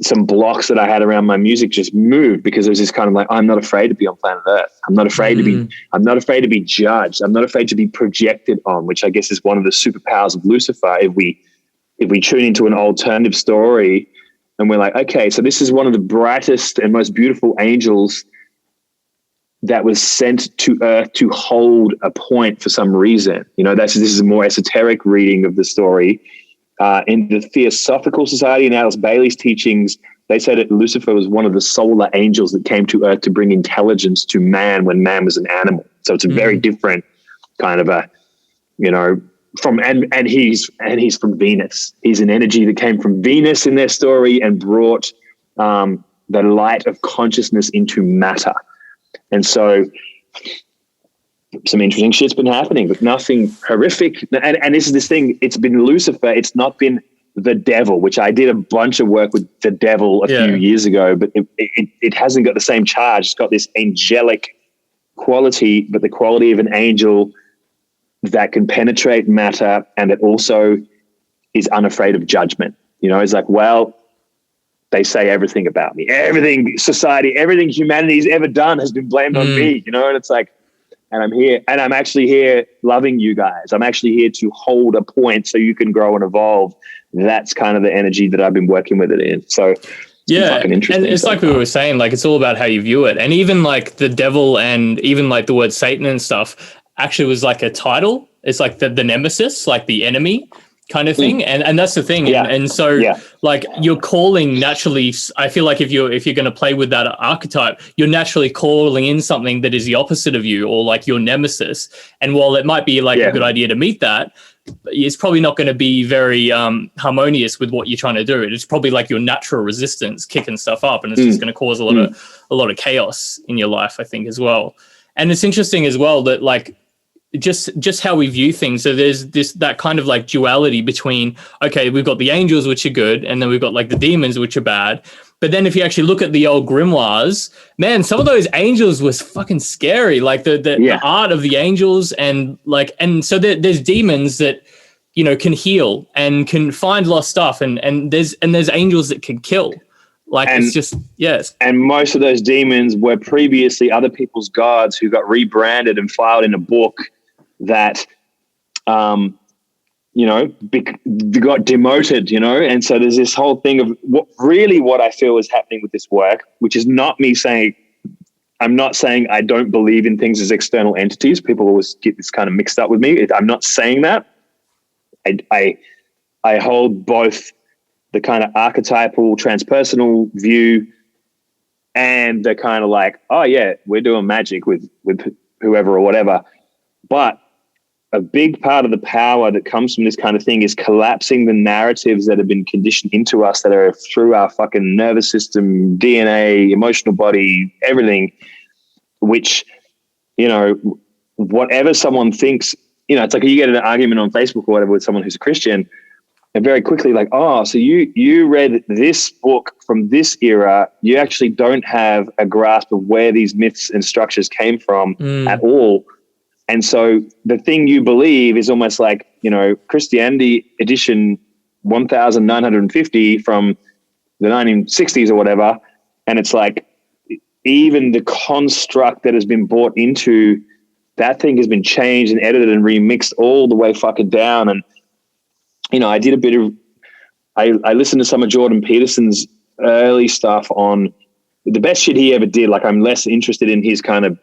Speaker 3: some blocks that I had around my music just moved because there's this kind of like, I'm not afraid to be on planet Earth. I'm not afraid to be judged. I'm not afraid to be projected on, which I guess is one of the superpowers of Lucifer. If we tune into an alternative story and we're like, okay, so this is one of the brightest and most beautiful angels that was sent to Earth to hold a point for some reason. This is a more esoteric reading of the story. In the Theosophical Society and Alice Bailey's teachings, they said that Lucifer was one of the solar angels that came to Earth to bring intelligence to man when man was an animal. So it's a very different kind of and he's from Venus. He's an energy that came from Venus in their story and brought the light of consciousness into matter. And so some interesting shit's been happening, but nothing horrific. And this is this thing, it's been Lucifer. It's not been the devil, which I did a bunch of work with the devil a few years ago, but it hasn't got the same charge. It's got this angelic quality, but the quality of an angel that can penetrate matter and that also is unafraid of judgment. It's like, well, they say everything about me, everything society, everything humanity's ever done has been blamed on me, and it's like, and I'm here and I'm actually here loving you guys. I'm actually here to hold a point so you can grow and evolve. That's kind of the energy that I've been working with it in. So fucking interesting.
Speaker 2: And it's like we were saying, like, it's all about how you view it. And even like the devil and even like the word Satan and stuff actually was like a title. It's like the nemesis, like the enemy kind of thing. And that's the thing.
Speaker 3: Yeah.
Speaker 2: And so like you're calling naturally, I feel like if you're going to play with that archetype, you're naturally calling in something that is the opposite of you or like your nemesis. And while it might be like a good idea to meet that, it's probably not going to be very harmonious with what you're trying to do. It's probably like your natural resistance kicking stuff up, and it's just going to cause a lot of chaos in your life, I think, as well. And it's interesting as well that like just how we view things. So there's that kind of like duality between, okay, we've got the angels, which are good, and then we've got like the demons, which are bad. But then if you actually look at the old grimoires, man, some of those angels was fucking scary. Like the art of the angels and so there's demons that, can heal and can find lost stuff. And there's angels that can kill. Like, and it's just, yes.
Speaker 3: And most of those demons were previously other people's gods who got rebranded and filed in a book that, got demoted, and so there's this whole thing of what I feel is happening with this work, which is not me saying, I'm not saying I don't believe in things as external entities. People always get this kind of mixed up with me. I'm not saying that. I hold both the kind of archetypal transpersonal view and the kind of like, oh yeah, we're doing magic with whoever or whatever. But a big part of the power that comes from this kind of thing is collapsing the narratives that have been conditioned into us that are through our fucking nervous system, DNA, emotional body, everything, which, whatever someone thinks, it's like you get in an argument on Facebook or whatever with someone who's a Christian and very quickly like, oh, so you read this book from this era. You actually don't have a grasp of where these myths and structures came from at all. And so the thing you believe is almost like, Christianity edition 1950 from the 1960s or whatever. And it's like, even the construct that has been brought into that thing has been changed and edited and remixed all the way fucking down. And, I did a bit of, I listened to some of Jordan Peterson's early stuff on the best shit he ever did. Like, I'm less interested in his kind of,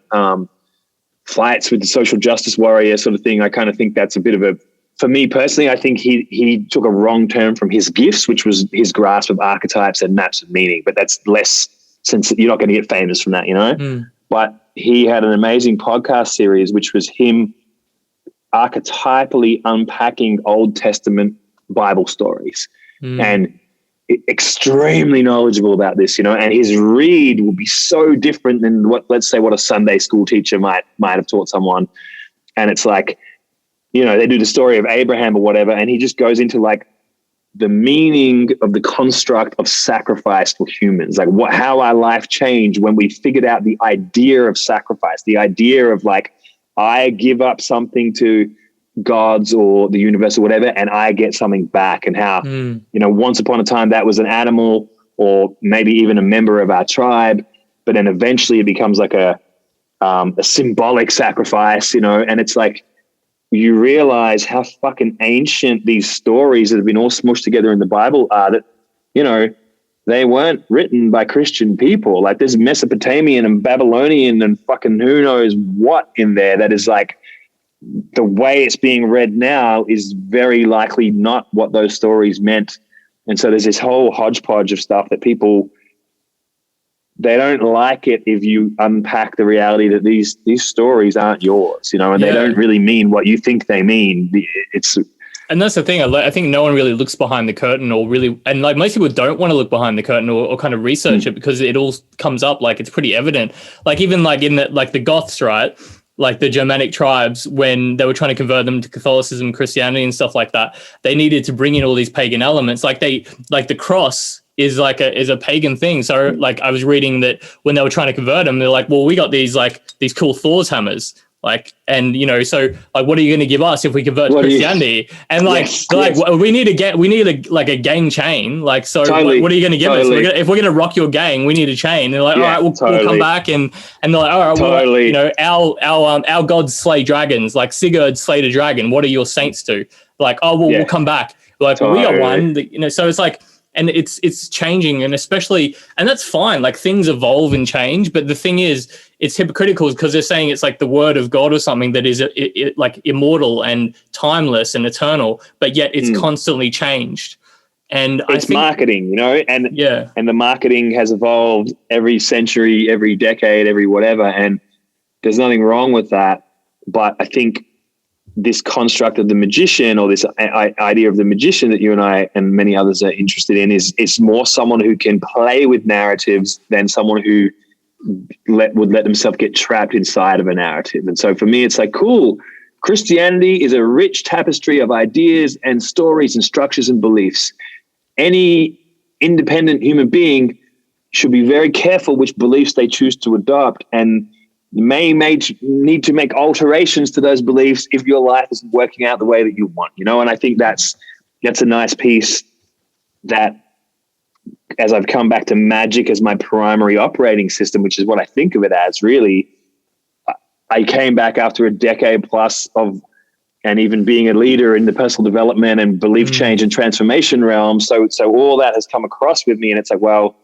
Speaker 3: fights with the social justice warrior sort of thing. I kind of think that's a bit of a for me personally, I think he took a wrong turn from his gifts, which was his grasp of archetypes and maps of meaning. But that's less, since you're not going to get famous from that, you know. But he had an amazing podcast series, which was him archetypally unpacking Old Testament Bible stories, and extremely knowledgeable about this, you know. And his read will be so different than what a Sunday school teacher might have taught someone. And it's like, you know, they do the story of Abraham or whatever, and he just goes into like the meaning of the construct of sacrifice for humans, like how our life changed when we figured out the idea of sacrifice, the idea of like, I give up something to gods or the universe or whatever, and I get something back, and how, you know, once upon a time that was an animal or maybe even a member of our tribe, but then eventually it becomes like a symbolic sacrifice, you know. And it's like, you realize how fucking ancient these stories that have been all smushed together in the Bible are, that, you know, they weren't written by Christian people. Like, there's Mesopotamian and Babylonian and fucking who knows what in there that is like, the way it's being read now is very likely not what those stories meant. And so there's this whole hodgepodge of stuff that people, they don't like it if you unpack the reality that these stories aren't yours, you know, and they don't really mean what you think they mean.
Speaker 2: And that's the thing. I think no one really looks behind the curtain, or really, and like most people don't want to look behind the curtain or kind of research it, because it all comes up like it's pretty evident. Like even like in the Goths, right? Like the Germanic tribes, when they were trying to convert them to Catholicism, Christianity and stuff like that, they needed to bring in all these pagan elements. Like the cross is a pagan thing. So like I was reading that when they were trying to convert them, they're like, well, we got these cool Thor's hammers. Like, and you know, so like, what are you going to give us if we convert to Christianity? And like, well, we need a gang chain. Like, so
Speaker 3: totally,
Speaker 2: what are you going to give us? If we're going to rock your gang, we need a chain. And they're like, all right, we'll come back. And they're like, all right, well, you know, our gods slay dragons. Like Sigurd slayed a dragon. What do your saints do? Like, oh, well, we'll come back. Like, we got one. You know, so it's like, and it's changing, and especially, and that's fine. Like things evolve and change, but the thing is, it's hypocritical because they're saying it's like the word of God or something that is like immortal and timeless and eternal, but yet it's constantly changed. And
Speaker 3: it's marketing, you know, and the marketing has evolved every century, every decade, every whatever, and there's nothing wrong with that. But I think this construct of the magician, or this idea of the magician that you and I and many others are interested in, is more someone who can play with narratives than someone who would let themselves get trapped inside of a narrative. And so for me, it's like, cool, Christianity is a rich tapestry of ideas and stories and structures and beliefs. Any independent human being should be very careful which beliefs they choose to adopt, and may need to make alterations to those beliefs if your life isn't working out the way that you want, you know. And I think that's a nice piece that, as I've come back to Magick as my primary operating system, which is what I think of it as, really, I came back after a decade plus of, and even being a leader in the personal development and belief change and transformation realm. So all that has come across with me, and it's like, well,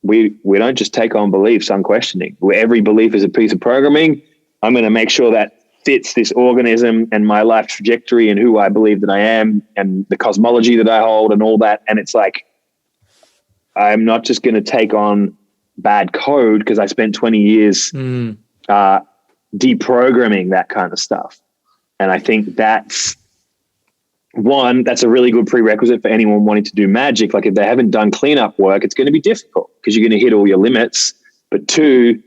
Speaker 3: we don't just take on beliefs unquestioning. Every belief is a piece of programming. I'm going to make sure that fits this organism and my life trajectory and who I believe that I am and the cosmology that I hold and all that. And it's like, I'm not just going to take on bad code because I spent 20 years deprogramming that kind of stuff. And I think that's a really good prerequisite for anyone wanting to do magic. Like if they haven't done cleanup work, it's going to be difficult because you're going to hit all your limits. But two,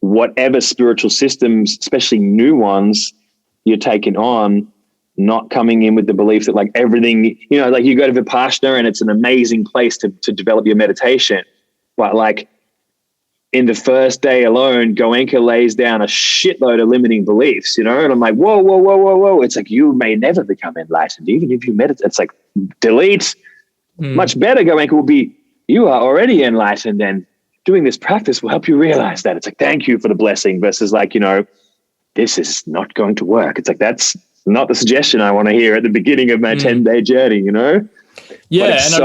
Speaker 3: whatever spiritual systems, especially new ones, you're taking on, not coming in with the belief that like everything, you know, like you go to Vipassana and it's an amazing place to develop your meditation. But like in the first day alone, Goenka lays down a shitload of limiting beliefs, you know? And I'm like, whoa. It's like, you may never become enlightened, even if you meditate. It's like, delete. Much better, Goenka, will be, you are already enlightened and doing this practice will help you realize that. It's like, thank you for the blessing versus like, you know, this is not going to work. It's like, that's not the suggestion I want to hear at the beginning of my 10-day journey, you know?
Speaker 2: Yeah.
Speaker 3: But it's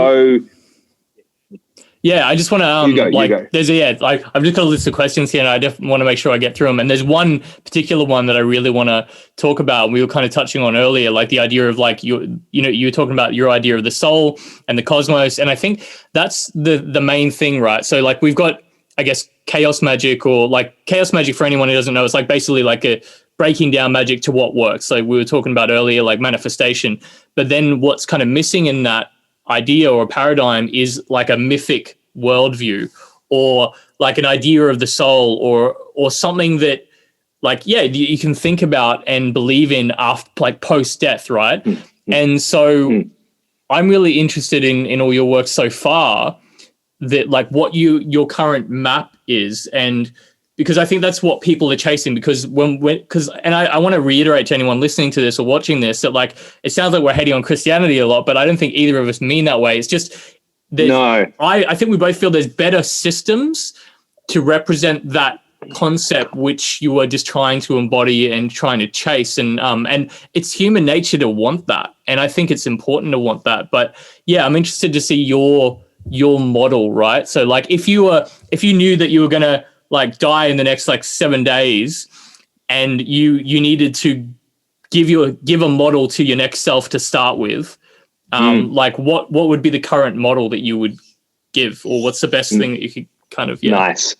Speaker 2: Yeah, I just want to
Speaker 3: You go.
Speaker 2: there's like I've just got a list of questions here, and I definitely want to make sure I get through them. And there's one particular one that I really want to talk about. We were kind of touching on earlier, like the idea of like you were talking about your idea of the soul and the cosmos, and I think that's the main thing, right? So like we've got, I guess, chaos magic, or like chaos magic for anyone who doesn't know, it's like basically like a breaking down magic to what works. Like we were talking about earlier, like manifestation. But then what's kind of missing in that idea or paradigm is like a mythic worldview, or like an idea of the soul, or something that like, yeah, you can think about and believe in after, like post death, right? And so I'm really interested in all your work so far, that like what your current map is, and because I think that's what people are chasing. Because and I want to reiterate to anyone listening to this or watching this that like it sounds like we're hating on Christianity a lot, but I don't think either of us mean that way. It's just that
Speaker 3: No.
Speaker 2: I think we both feel there's better systems to represent that concept which you are just trying to embody and trying to chase, and it's human nature to want that, and I think it's important to want that. But yeah, I'm interested to see your model, right? So like if you knew that you were gonna like die in the next like 7 days, and you needed to give a model to your next self to start with, like what would be the current model that you would give, or what's the best thing that you could kind of
Speaker 3: Nice.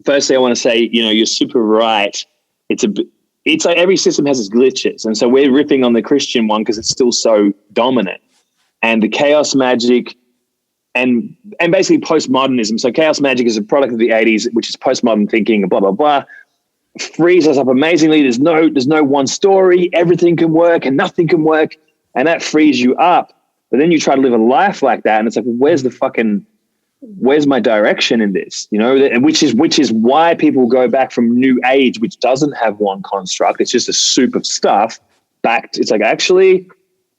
Speaker 3: Firstly, I want to say, you're super right. It's like every system has its glitches, and so we're ripping on the Christian one because it's still so dominant, and the chaos magic. And basically postmodernism. So chaos magic is a product of the 80s, which is postmodern thinking and blah, blah, blah. Frees us up amazingly. There's no one story. Everything can work and nothing can work. And that frees you up. But then you try to live a life like that. And it's like, well, where's my direction in this? Which is why people go back from New Age, which doesn't have one construct. It's just a soup of stuff. It's like, actually,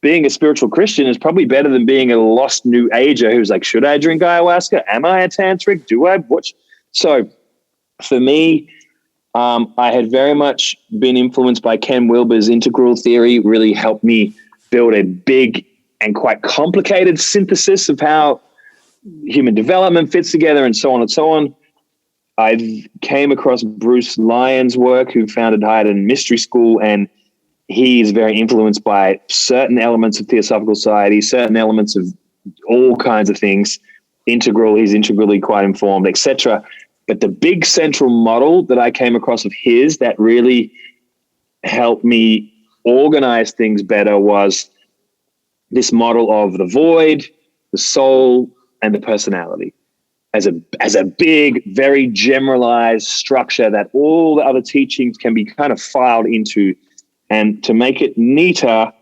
Speaker 3: being a spiritual Christian is probably better than being a lost New Ager who's like, should I drink ayahuasca? Am I a tantric? Do I watch? So for me, I had very much been influenced by Ken Wilber's integral theory, really helped me build a big and quite complicated synthesis of how human development fits together and so on and so on. I came across Bruce Lyon's work, who founded Haydn Mystery School, and he is very influenced by certain elements of Theosophical Society, certain elements of all kinds of things. He's integrally quite informed, etc. But the big central model that I came across of his that really helped me organize things better was this model of the void, the soul, and the personality as a big, very generalized structure that all the other teachings can be kind of filed into. And to make it neater,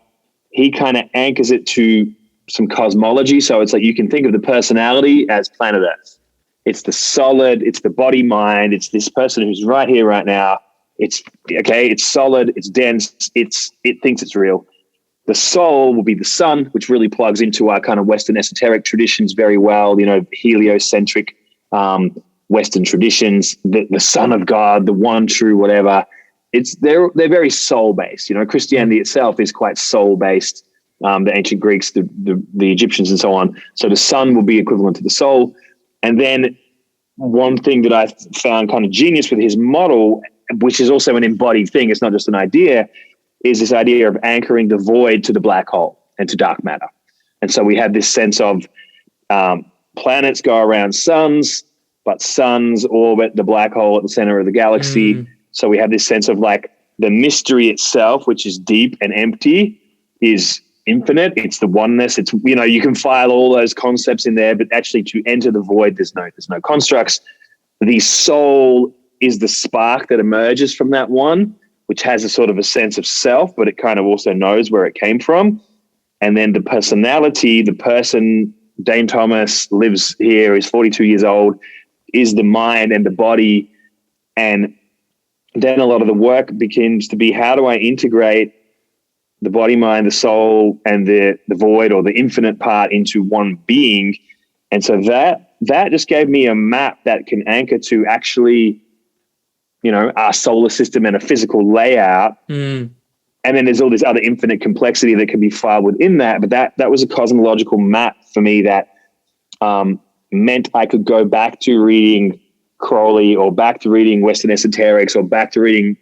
Speaker 3: he kind of anchors it to some cosmology. So it's like you can think of the personality as planet Earth. It's the solid, it's the body mind, it's this person who's right here, right now. It's solid, it's dense, it thinks it's real. The soul will be the sun, which really plugs into our kind of Western esoteric traditions very well, heliocentric Western traditions, the son of God, the one true whatever. They're very soul based. Christianity itself is quite soul based. The ancient Greeks, the Egyptians, and so on. So the sun will be equivalent to the soul. And then one thing that I found kind of genius with his model, which is also an embodied thing, it's not just an idea, is this idea of anchoring the void to the black hole and to dark matter. And so we have this sense of planets go around suns, but suns orbit the black hole at the center of the galaxy. So we have this sense of like the mystery itself, which is deep and empty, is infinite. It's the oneness. It's, you can file all those concepts in there, but actually to enter the void, there's no constructs. The soul is the spark that emerges from that one, which has a sort of a sense of self, but it kind of also knows where it came from. And then the personality, the person, Dane Tomas, lives here, is 42 years old, is the mind and the body. And then a lot of the work begins to be, how do I integrate the body, mind, the soul, and the void or the infinite part into one being? And so that just gave me a map that can anchor to actually, our solar system and a physical layout. And then there's all this other infinite complexity that can be filed within that. But that was a cosmological map for me that meant I could go back to reading Crowley or back to reading Western esoterics or back to reading,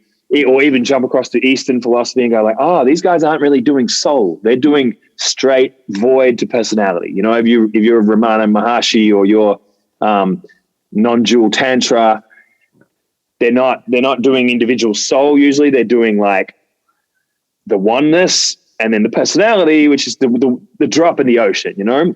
Speaker 3: or even jump across to Eastern philosophy and go like, oh, these guys aren't really doing soul. They're doing straight void to personality. You know, if you're Ramana Maharshi or you're non-dual tantra, they're not doing individual soul. Usually they're doing like the oneness and then the personality, which is the drop in the ocean, you know?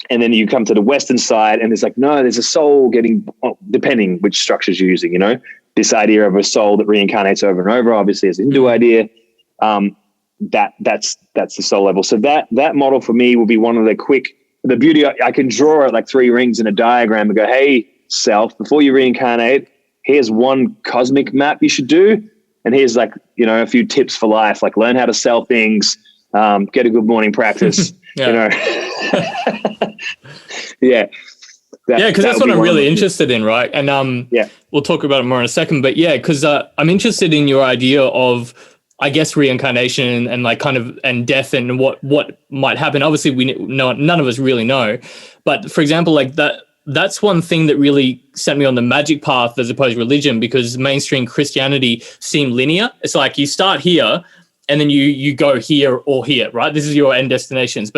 Speaker 3: And then you come to the Western side and it's like, no, there's a soul getting, depending which structures you're using, you know, this idea of a soul that reincarnates over and over, obviously as a Hindu idea. That's the soul level. So that model for me will be one of the beauty. I can draw it like 3 rings in a diagram and go, hey, self, before you reincarnate, here's one cosmic map you should do. And here's like, you know, a few tips for life, like learn how to sell things, get a good morning practice, you know. Yeah.
Speaker 2: Because that's what I'm really interested in, right? And we'll talk about it more in a second. But yeah, because I'm interested in your idea of, I guess, reincarnation and like kind of and death and what might happen. Obviously, none of us really know. But for example, like that's one thing that really sent me on the magic path as opposed to religion, because mainstream Christianity seemed linear. It's like you start here and then you go here or here, right? This is your end destinations.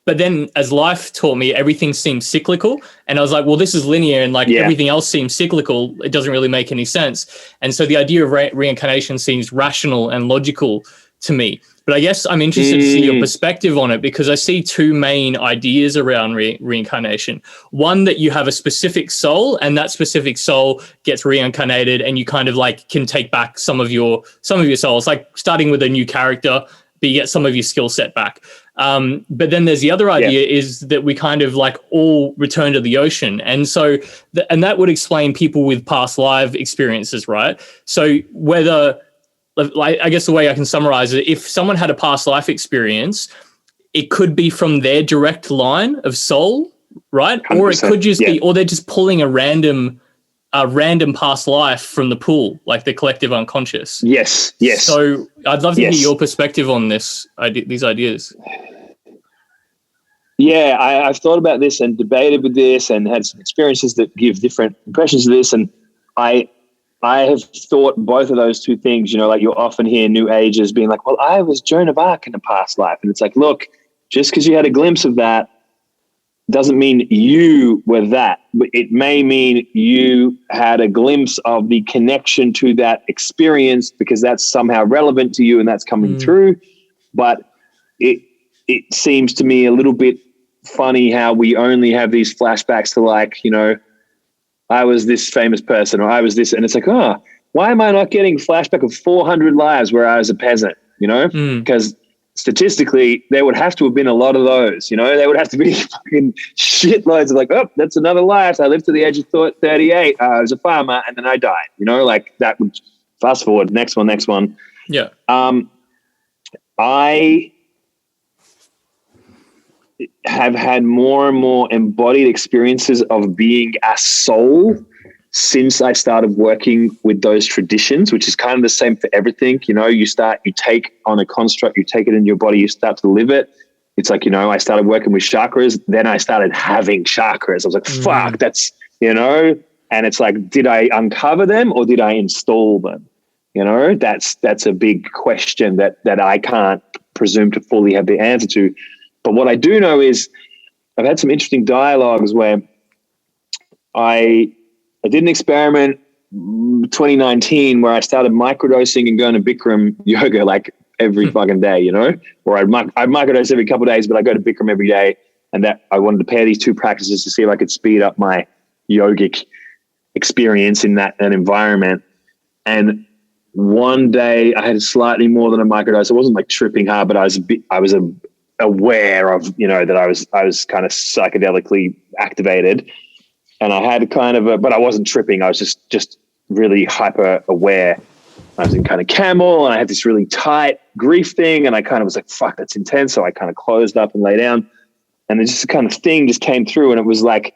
Speaker 2: But then as life taught me, everything seems cyclical. And I was like, well, this is linear and like everything else seems cyclical. It doesn't really make any sense. And so the idea of reincarnation seems rational and logical to me. But I guess I'm interested to see your perspective on it, because I see 2 main ideas around reincarnation. One, that you have a specific soul and that specific soul gets reincarnated and you kind of like can take back some of your souls, like starting with a new character, but you get some of your skill set back. But then there's the other idea is that we kind of like all return to the ocean. And so, and that would explain people with past life experiences, right? So whether, like, I guess the way I can summarize it, if someone had a past life experience, it could be from their direct line of soul, right? Or it could just be, or they're just pulling a random past life from the pool, like the collective unconscious.
Speaker 3: Yes.
Speaker 2: So I'd love to hear your perspective on these ideas.
Speaker 3: Yeah, I've thought about this and debated with this and had some experiences that give different impressions of this. And I have thought both of those 2 things, you know, like you often hear New Agers being like, well, I was Joan of Arc in a past life. And it's like, look, just because you had a glimpse of that doesn't mean you were that. It may mean you had a glimpse of the connection to that experience because that's somehow relevant to you and that's coming through. But it seems to me a little bit funny how we only have these flashbacks to like, you know, I was this famous person or I was this, and it's like, oh, why am I not getting flashback of 400 lives where I was a peasant, you know? Because statistically there would have to have been a lot of those, you know, there would have to be fucking shitloads of like, oh, that's another life. I lived to the age of 38. I was a farmer and then I died, you know, like that would fast forward. Next one.
Speaker 2: Yeah.
Speaker 3: I have had more and more embodied experiences of being a soul since I started working with those traditions, which is kind of the same for everything. You know, you take on a construct, you take it in your body, you start to live it. It's like, you know, I started working with chakras, then I started having chakras. I was like, fuck, that's, you know, and it's like, did I uncover them or did I install them? You know, that's a big question that I can't presume to fully have the answer to. But what I do know is I've had some interesting dialogues where I did an experiment 2019 where I started microdosing and going to Bikram yoga like every fucking day, you know, or I'd microdose every couple of days, but I go to Bikram every day. And that I wanted to pair these 2 practices to see if I could speed up my yogic experience in that environment. And one day I had slightly more than a microdose. I wasn't like tripping hard, but I was aware of, you know, that I was kind of psychedelically activated, and I had kind of but I wasn't tripping. I was just really hyper aware. I was in kind of camel and I had this really tight grief thing. And I kind of was like, fuck, that's intense. So I kind of closed up and lay down, and then just a kind of thing just came through. And it was like,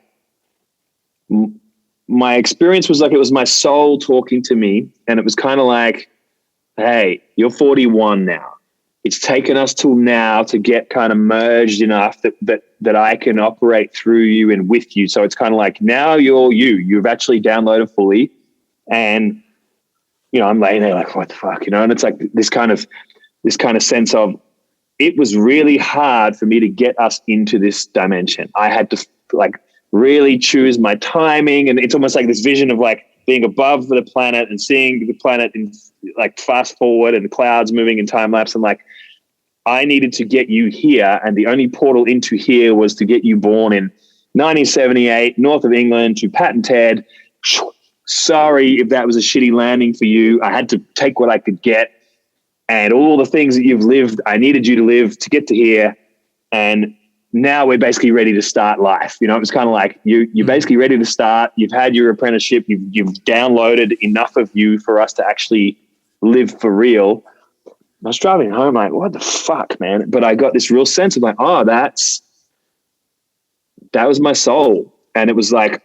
Speaker 3: my experience was like, it was my soul talking to me. And it was kind of like, hey, you're 41 now. it's taken us till now to get kind of merged enough that I can operate through you and with you. So it's kind of like, now you've actually downloaded fully, and I'm laying there like, what the fuck, and it's like this kind of sense of, it was really hard for me to get us into this dimension. I had to like really choose my timing, and it's almost like this vision of like being above the planet and seeing the planet in like fast forward and the clouds moving in time lapse, and like I needed to get you here, and the only portal into here was to get you born in 1978, north of England, to Pat and Ted. Sorry if that was a shitty landing for you. I had to take what I could get, and all the things that you've lived, I needed you to live to get to here. And now we're basically ready to start life. It was kind of like you're basically ready to start. You've had your apprenticeship. You've downloaded enough of you for us to actually live for real. I was driving home like, what the fuck, man? But I got this real sense of like, oh, that was my soul. And it was like,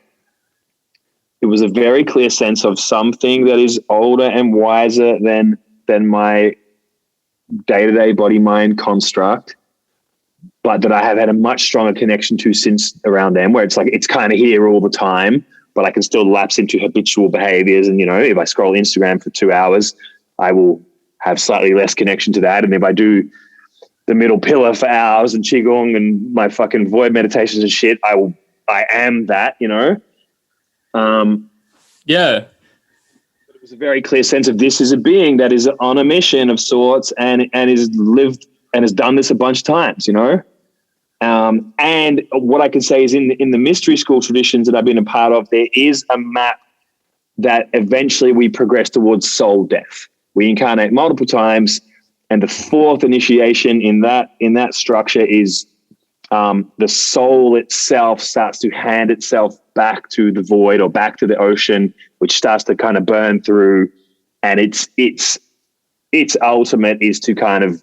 Speaker 3: it was a very clear sense of something that is older and wiser than my day-to-day body-mind construct, but that I have had a much stronger connection to since around then, where it's like, it's kind of here all the time, but I can still lapse into habitual behaviors. And, if I scroll Instagram for 2 hours, I will have slightly less connection to that. And if I do the middle pillar for hours and Qigong and my fucking void meditations and shit, I am that,
Speaker 2: Yeah.
Speaker 3: It was a very clear sense of, this is a being that is on a mission of sorts and is lived and has done this a bunch of times, and what I can say is in the mystery school traditions that I've been a part of, there is a map that eventually we progress towards soul death. We incarnate multiple times, and the fourth initiation in that structure is the soul itself starts to hand itself back to the void or back to the ocean, which starts to kind of burn through, and its ultimate is to kind of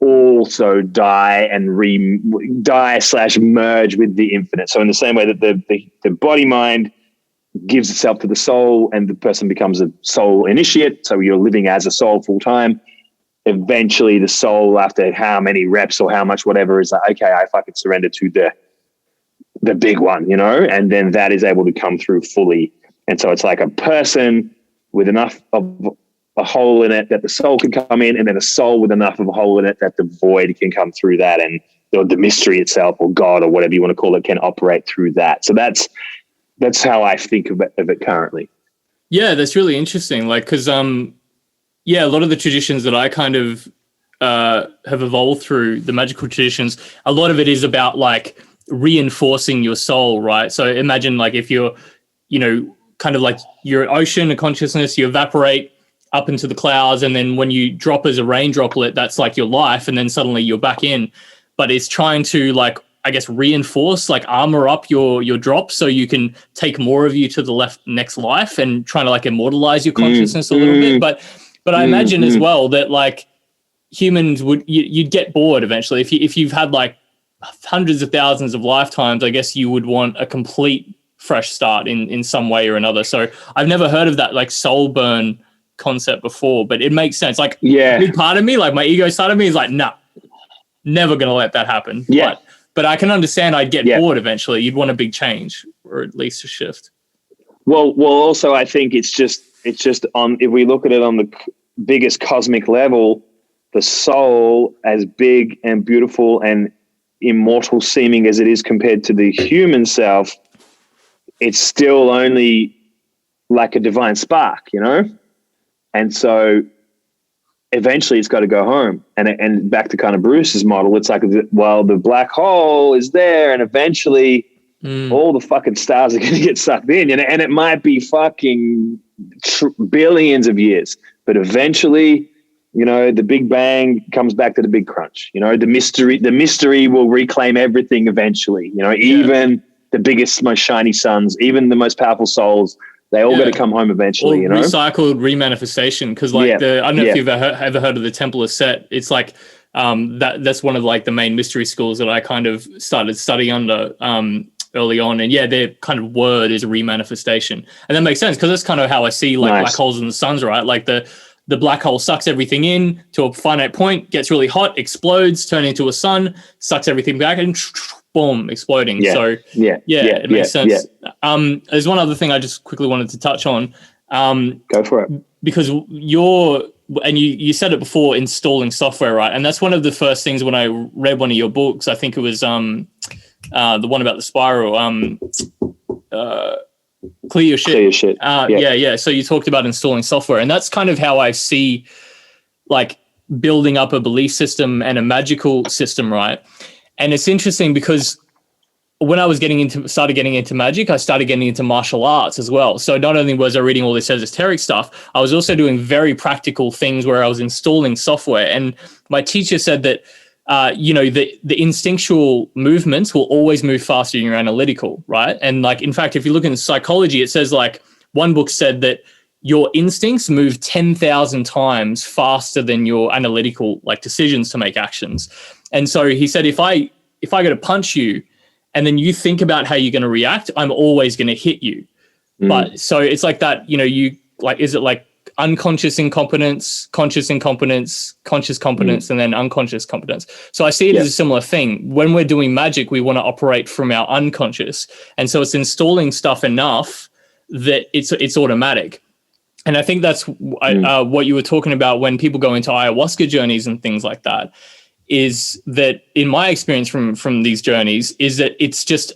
Speaker 3: also die and merge with the infinite. So in the same way that the body mind gives itself to the soul and the person becomes a soul initiate, so you're living as a soul full time, eventually the soul, after how many reps or how much whatever, is like, okay, I fucking surrender to the big one, and then that is able to come through fully. And so it's like a person with enough of a hole in it that the soul can come in, and then a soul with enough of a hole in it that the void can come through that, and the mystery itself, or God, or whatever you want to call it, can operate through that. So that's how I think of it currently.
Speaker 2: Yeah, that's really interesting. Like, because a lot of the traditions that I kind of have evolved through, the magical traditions, a lot of it is about like reinforcing your soul, right? So imagine like if you're, kind of like you're an ocean of consciousness, you evaporate up into the clouds, and then when you drop as a rain droplet, that's like your life, and then suddenly you're back in. But it's trying to like, I guess, reinforce, like armor up your drop so you can take more of you to the next life, and trying to like immortalize your consciousness a little bit. But I imagine as well that like humans you'd get bored eventually. If you've had like hundreds of thousands of lifetimes, I guess you would want a complete fresh start in some way or another. So I've never heard of that like soul burn concept before, but it makes sense. Like, a big part of me, like my ego side of me, is like, nah, never gonna let that happen.
Speaker 3: Yeah.
Speaker 2: But I can understand I'd get bored eventually. You'd want a big change, or at least a shift.
Speaker 3: Well, also I think it's just on, if we look at it on the biggest cosmic level, the soul, as big and beautiful and immortal seeming as it is compared to the human self, it's still only like a divine spark, And so eventually it's got to go home. And back to kind of Bruce's model, it's like, well, the black hole is there, and eventually all the fucking stars are going to get sucked in. And it might be fucking billions of years, but eventually, the Big Bang comes back to the Big Crunch. The mystery will reclaim everything eventually. Even the biggest, most shiny suns, even the most powerful souls, they all got to come home eventually.
Speaker 2: Recycled remanifestation, because like I don't know if you've ever heard of the Temple of Set. It's like that's one of like the main mystery schools that I kind of started studying under early on, and their kind of word is remanifestation, and that makes sense because that's kind of how I see like black holes in the suns, right? Like the the black hole sucks everything in to a finite point, gets really hot, explodes, turns into a sun, sucks everything back, and boom, exploding. It makes sense.
Speaker 3: Yeah.
Speaker 2: There's one other thing I just quickly wanted to touch on.
Speaker 3: Go for it.
Speaker 2: Because you said it before, installing software, right? And that's one of the first things when I read one of your books. I think it was the one about the spiral. Clear your shit. Yeah. So you talked about installing software, and that's kind of how I see like building up a belief system and a magical system, right? And it's interesting because when I was started getting into magic, I started getting into martial arts as well. So not only was I reading all this esoteric stuff, I was also doing very practical things where I was installing software. And my teacher said that, the instinctual movements will always move faster than your analytical, right? And like, in fact, if you look in psychology, it says like one book said that your instincts move 10,000 times faster than your analytical like decisions to make actions. And so he said, if I go to punch you and then you think about how you're going to react, I'm always going to hit you. But so it's like that, is it like unconscious incompetence, conscious incompetence, conscious competence, and then unconscious competence. So I see it as a similar thing. When we're doing magic, we want to operate from our unconscious. And so it's installing stuff enough that it's automatic. And I think that's what you were talking about when people go into ayahuasca journeys and things like that, is that in my experience from these journeys is that it's just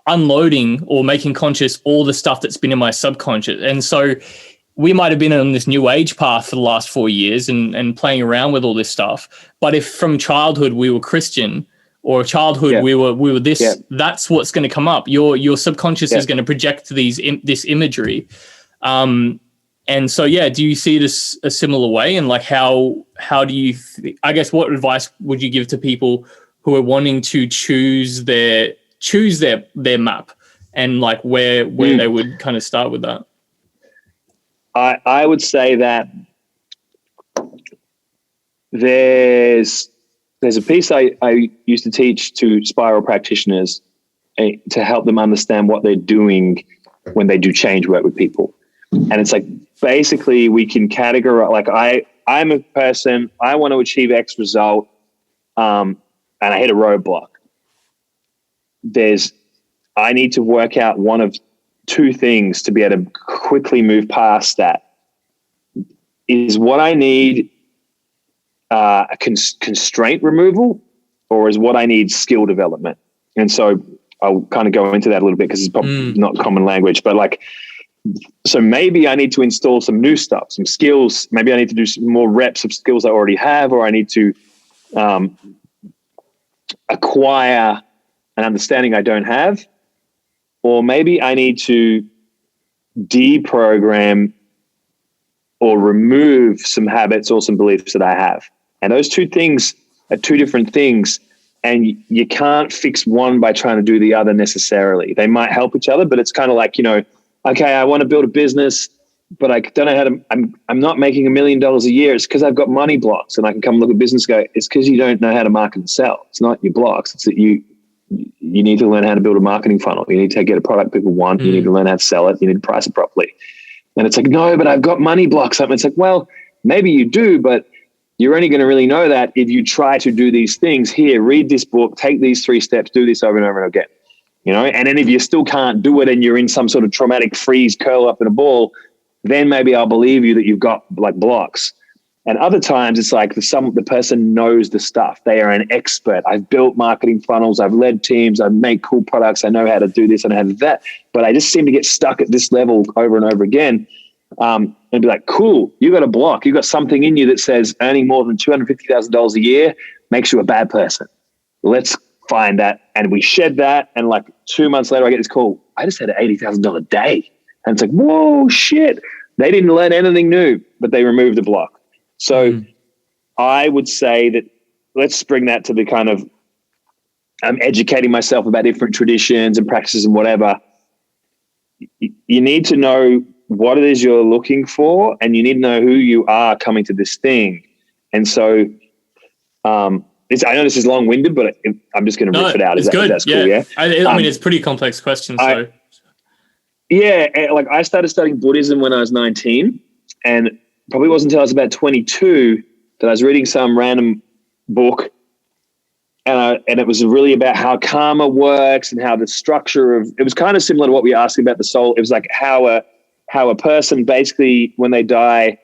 Speaker 2: unloading or making conscious all the stuff that's been in my subconscious. And so we might have been on this new age path for the last 4 years and playing around with all this stuff. But if from childhood we were Christian, or childhood we were this, that's what's going to come up. Your subconscious is going to project this imagery. And so, do you see this a similar way? And like, how do you, I guess, what advice would you give to people who are wanting to choose their map and like where they would kind of start with that?
Speaker 3: I would say that there's a piece I used to teach to spiral practitioners to help them understand what they're doing when they do change work with people. And it's like, basically we can categorize, like I'm a person, I want to achieve X result, and I hit a roadblock. I need to work out one of two things to be able to quickly move past that. Is what I need a constraint removal, or is what I need skill development? And so I'll kind of go into that a little bit because it's probably not common language, but like, so maybe I need to install some new stuff, some skills. Maybe I need to do some more reps of skills I already have, or I need to acquire an understanding I don't have. Or maybe I need to deprogram or remove some habits or some beliefs that I have. And those two things are two different things. And you can't fix one by trying to do the other necessarily. They might help each other, but it's kind of like, okay, I want to build a business, but I don't know how to, I'm not making $1 million a year. It's because I've got money blocks. And I can come look at business and go, it's because you don't know how to market and sell. It's not your blocks. It's that you need to learn how to build a marketing funnel. You need to get a product people want. You need to learn how to sell it. You need to price it properly. And it's like, no, but I've got money blocks. It's like, well, maybe you do, but you're only going to really know that if you try to do these things. Here, read this book, take these 3 steps, do this over and over and again. And then if you still can't do it and you're in some sort of traumatic freeze, curl up in a ball, then maybe I'll believe you that you've got like blocks. And other times it's like the person knows the stuff. They are an expert. I've built marketing funnels. I've led teams. I've made cool products. I know how to do this and how to do that. But I just seem to get stuck at this level over and over again. And be like, cool, you got a block. You got something in you that says earning more than $250,000 a year makes you a bad person. Let's find that. And we shed that. And like 2 months later, I get this call. I just had an $80,000 day. And it's like, whoa, shit. They didn't learn anything new, but they removed the block. So I would say that let's bring that to the kind of I'm educating myself about different traditions and practices and whatever. You need to know what it is you're looking for, and you need to know who you are coming to this thing. And so I know this is long-winded, but I'm just going to riff it out.
Speaker 2: It's good.
Speaker 3: That's cool, yeah?
Speaker 2: I mean, it's a pretty complex question.
Speaker 3: Like I started studying Buddhism when I was 19, and probably wasn't until I was about 22 that I was reading some random book, and it was really about how karma works and how the structure of, it was kind of similar to what we were asking about the soul. It was like how a person basically, when they die,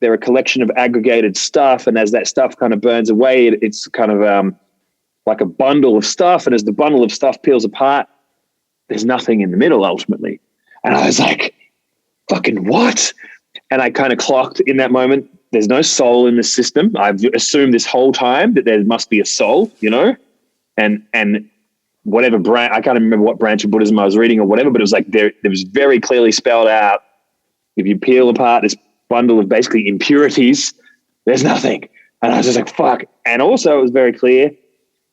Speaker 3: they're a collection of aggregated stuff, and as that stuff kind of burns away, it's kind of like a bundle of stuff, and as the bundle of stuff peels apart, there's nothing in the middle ultimately. And I was like, fucking what? And I kind of clocked in that moment, there's no soul in the system. I've assumed this whole time that there must be a soul, you know, and whatever branch, I can't remember what branch of Buddhism I was reading or whatever, but it was like there was very clearly spelled out, if you peel apart this bundle of basically impurities, there's nothing. And I was just like, fuck. And also it was very clear,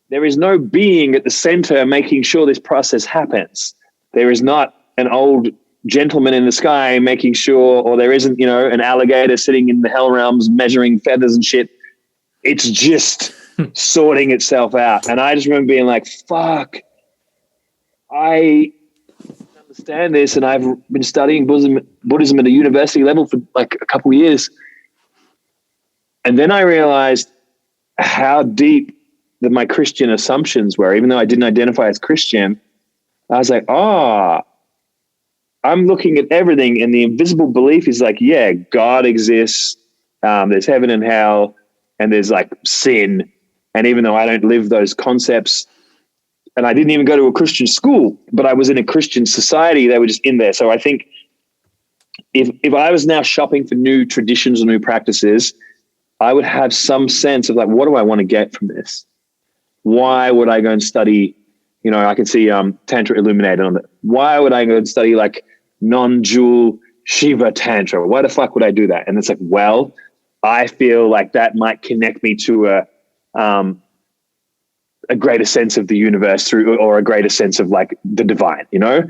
Speaker 3: there is no being at the center making sure this process happens. There is not an old gentleman in the sky making sure, or there isn't, you know, an alligator sitting in the hell realms measuring feathers and shit. It's just sorting itself out. And I just remember being like, fuck, I understand this, and I've been studying Buddhism at a university level for like a couple of years. And then I realized how deep that my Christian assumptions were. Even though I didn't identify as Christian, I was like, I'm looking at everything, and the invisible belief is like, yeah, God exists. There's heaven and hell, and there's like sin. And even though I don't live those concepts, and I didn't even go to a Christian school, but I was in a Christian society, they were just in there. So I think if I was now shopping for new traditions or new practices, I would have some sense of like, what do I want to get from this? Why would I go and study, you know, I can see Tantra illuminated on it. Why would I go and study like non-dual Shiva Tantra? Why the fuck would I do that? And it's like, well, I feel like that might connect me to a greater sense of the universe through, or a greater sense of like the divine, you know.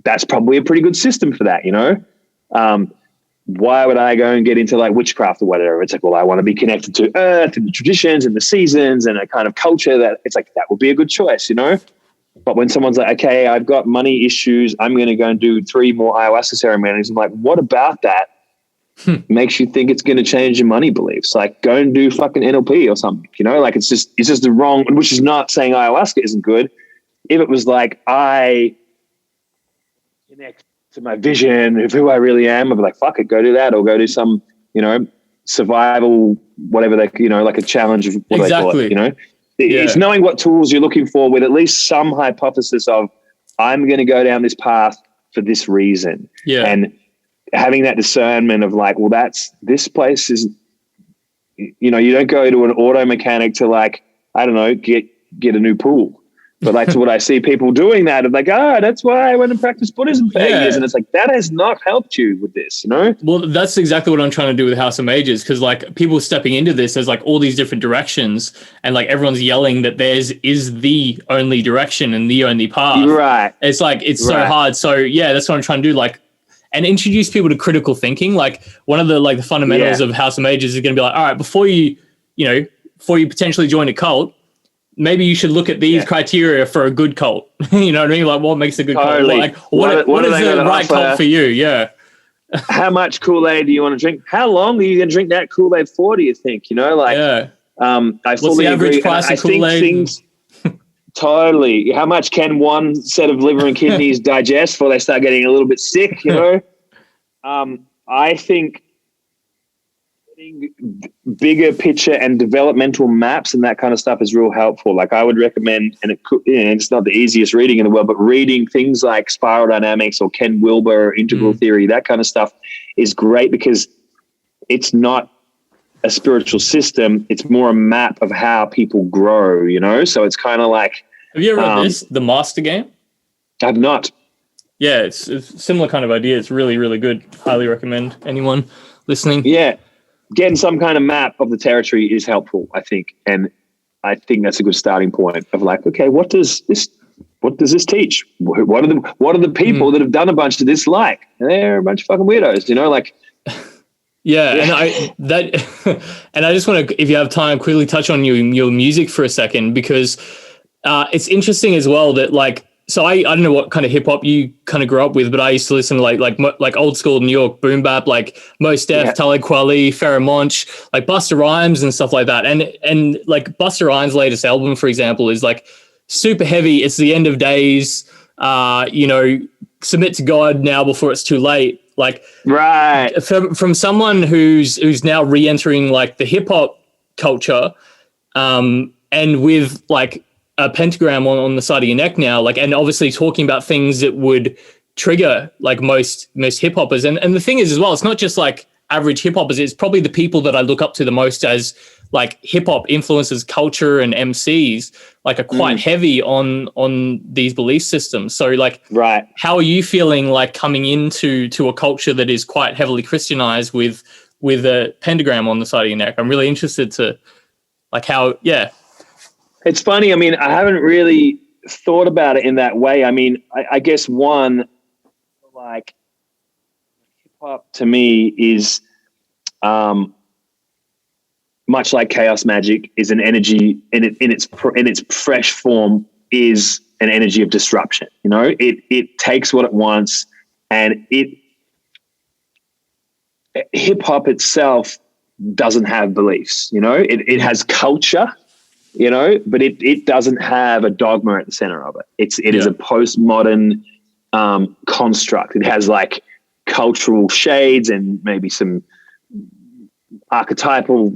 Speaker 3: That's probably a pretty good system for that, you know. Why would I go and get into like witchcraft or whatever? It's like, well, I want to be connected to earth and the traditions and the seasons and a kind of culture that it's like, that would be a good choice, you know. But when someone's like, okay, I've got money issues, I'm going to go and do 3 more ayahuasca ceremonies, I'm like, what about that makes you think it's going to change your money beliefs? Like, go and do fucking NLP or something, you know. Like, it's just the wrong, which is not saying ayahuasca isn't good. If it was like, I connect to my vision of who I really am, I'd be like, fuck it, go do that, or go do some, you know, survival, whatever they, you know, like a challenge of what they call it, you know. Yeah. It's knowing what tools you're looking for with at least some hypothesis of, I'm going to go down this path for this reason. Yeah. And having that discernment of like, well, this place is, you know, you don't go to an auto mechanic to like, I don't know, get a new pool. But like, to what I see people doing that, I'm like, that's why I went and practiced Buddhism for 8 years. And it's like, that has not helped you with this, you know?
Speaker 2: Well, that's exactly what I'm trying to do with House of Mages. Because like people stepping into this, there's like all these different directions, and like everyone's yelling that theirs is the only direction and the only path.
Speaker 3: Right.
Speaker 2: It's like, it's so hard. So yeah, that's what I'm trying to do. Like, and introduce people to critical thinking. Like one of the like the fundamentals of House of Mages is going to be like, all right, before you potentially join a cult, maybe you should look at these criteria for a good cult. You know what I mean? Like, what makes a good cult? Like, what is the right cult for you? Yeah.
Speaker 3: How much Kool-Aid do you want to drink? How long are you going to drink that Kool-Aid for, do you think? You know, like, I fully agree.
Speaker 2: Price of Kool-Aid?
Speaker 3: Totally. How much can one set of liver and kidneys digest before they start getting a little bit sick, you know? I think bigger picture and developmental maps and that kind of stuff is real helpful. Like I would recommend, and it's not the easiest reading in the world, but reading things like Spiral Dynamics or Ken Wilber or Integral Theory, that kind of stuff is great because it's not a spiritual system. It's more a map of how people grow, you know? So it's kind of like...
Speaker 2: Have you ever read this, The Master Game?
Speaker 3: I've not.
Speaker 2: Yeah, it's a similar kind of idea. It's really, really good. Highly recommend anyone listening.
Speaker 3: Yeah. Getting some kind of map of the territory is helpful, I think. And I think that's a good starting point of like, okay, what does this teach? What are the people that have done a bunch of this like? And they're a bunch of fucking weirdos, you know, like.
Speaker 2: Yeah. And I just want to, if you have time, quickly touch on your music for a second, because it's interesting as well that like I don't know what kind of hip hop you kind of grew up with, but I used to listen to like old school New York boom bap, like Mos Def, Talib Kweli, Pharoah Monch, like Busta Rhymes and stuff like that. And like Busta Rhymes' latest album, for example, is like super heavy. It's the end of days. Submit to God now before it's too late. Like,
Speaker 3: right.
Speaker 2: From someone who's now re-entering like the hip hop culture, and with like a pentagram on the side of your neck now, like, and obviously talking about things that would trigger like most hip hoppers. And the thing is as well, it's not just like average hip hoppers. It's probably the people that I look up to the most as like hip hop influences, culture and MCs, like are quite heavy on these belief systems. So like,
Speaker 3: right.
Speaker 2: How are you feeling like coming into a culture that is quite heavily Christianized with a pentagram on the side of your neck? I'm really interested to like how, yeah.
Speaker 3: It's funny. I mean, I haven't really thought about it in that way. I mean, I guess one, like hip hop to me is, much like chaos magic is an energy in its fresh form is an energy of disruption. You know, it takes what it wants, and hip hop itself doesn't have beliefs. You know, it has culture. You know, but it doesn't have a dogma at the center of it. It is a postmodern construct. It has like cultural shades and maybe some archetypal,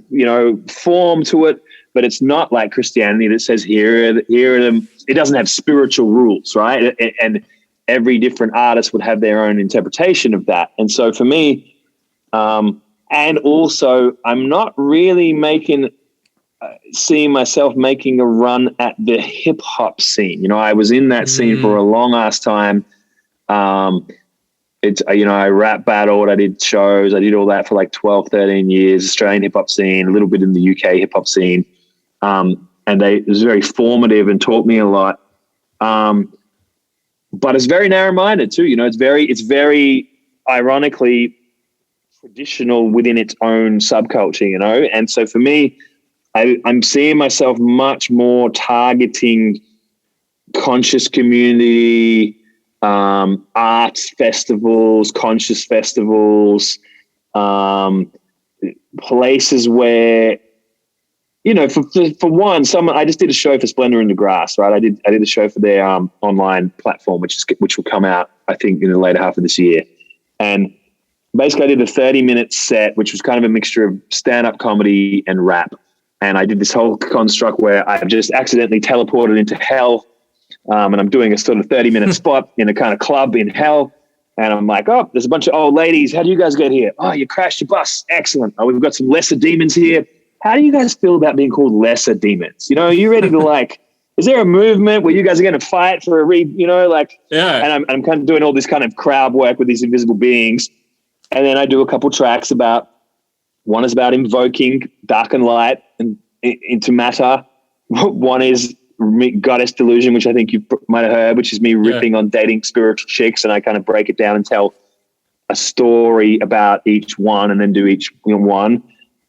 Speaker 3: form to it, but it's not like Christianity that says here are them. It doesn't have spiritual rules, right? And every different artist would have their own interpretation of that. And so for me, and also I'm not really seeing myself making a run at the hip hop scene. You know, I was in that scene for a long ass time. I rap battled, I did shows, I did all that for like 12, 13 years, Australian hip hop scene, a little bit in the UK hip hop scene. And it was very formative and taught me a lot. But it's very narrow-minded too. You know, it's very ironically traditional within its own subculture, you know? And so for me, I'm seeing myself much more targeting conscious community, arts festivals, conscious festivals, places where, for one, I just did a show for Splendor in the Grass, right? I did a show for their online platform, which will come out, I think, in the later half of this year. And basically I did a 30-minute set, which was kind of a mixture of stand-up comedy and rap. And I did this whole construct where I've just accidentally teleported into hell. And I'm doing a sort of 30-minute spot in a kind of club in hell. And I'm like, oh, there's a bunch of old ladies. How do you guys get here? Oh, you crashed your bus. Excellent. Oh, we've got some lesser demons here. How do you guys feel about being called lesser demons? You know, are you ready to is there a movement where you guys are going to fight for yeah. And I'm kind of doing all this kind of crowd work with these invisible beings. And then I do a couple tracks one is about invoking dark and light and into matter. One is Goddess Delusion, which I think you might have heard, which is me ripping on dating spiritual chicks, and I kind of break it down and tell a story about each one and then do each one.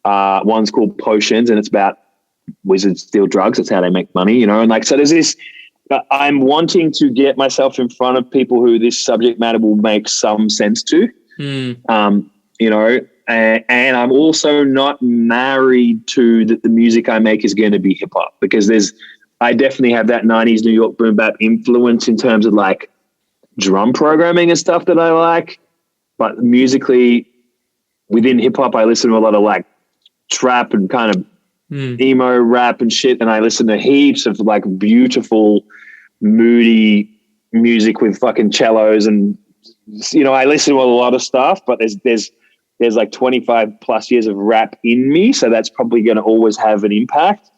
Speaker 3: One's called Potions, and it's about wizards steal drugs. That's how they make money, and so there's this, I'm wanting to get myself in front of people who this subject matter will make some sense to, and I'm also not married to that the music I make is going to be hip hop, because I definitely have that 90s New York boom bap influence in terms of like drum programming and stuff that I like. But musically within hip hop, I listen to a lot of like trap and kind of emo rap and shit. And I listen to heaps of like beautiful, moody music with fucking cellos. And, I listen to a lot of stuff, but there's like 25 plus years of rap in me. So that's probably going to always have an impact.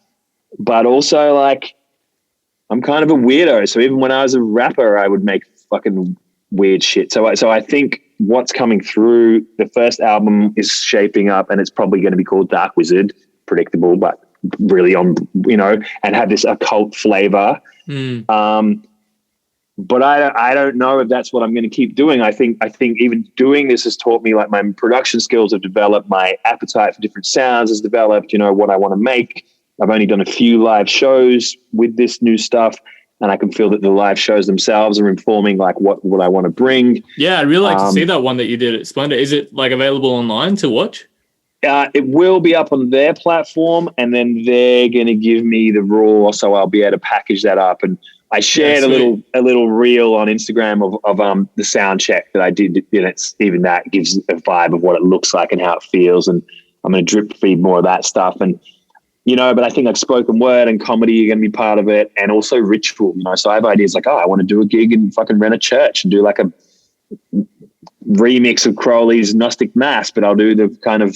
Speaker 3: But also, like, I'm kind of a weirdo. So even when I was a rapper, I would make fucking weird shit. So I think what's coming through, the first album is shaping up, and it's probably going to be called Dark Wizard. Predictable, but really and have this occult flavor. But I don't know if that's what I'm going to keep doing. I think even doing this has taught me, like, my production skills have developed, my appetite for different sounds has developed, what I want to make. I've only done a few live shows with this new stuff. and I can feel that the live shows themselves are informing like what I want to bring.
Speaker 2: Yeah, I'd really like to see that one that you did at Splendor. Is it like available online to watch?
Speaker 3: It will be up on their platform, and then they're going to give me the raw, so I'll be able to package that up. And I shared a little reel on Instagram of the sound check that I did, and it's even that gives a vibe of what it looks like and how it feels. And I'm going to drip feed more of that stuff. And but I think like spoken word and comedy are going to be part of it, and also ritual. So I have ideas like, I want to do a gig and fucking rent a church and do like a remix of Crowley's Gnostic Mass, but I'll do the kind of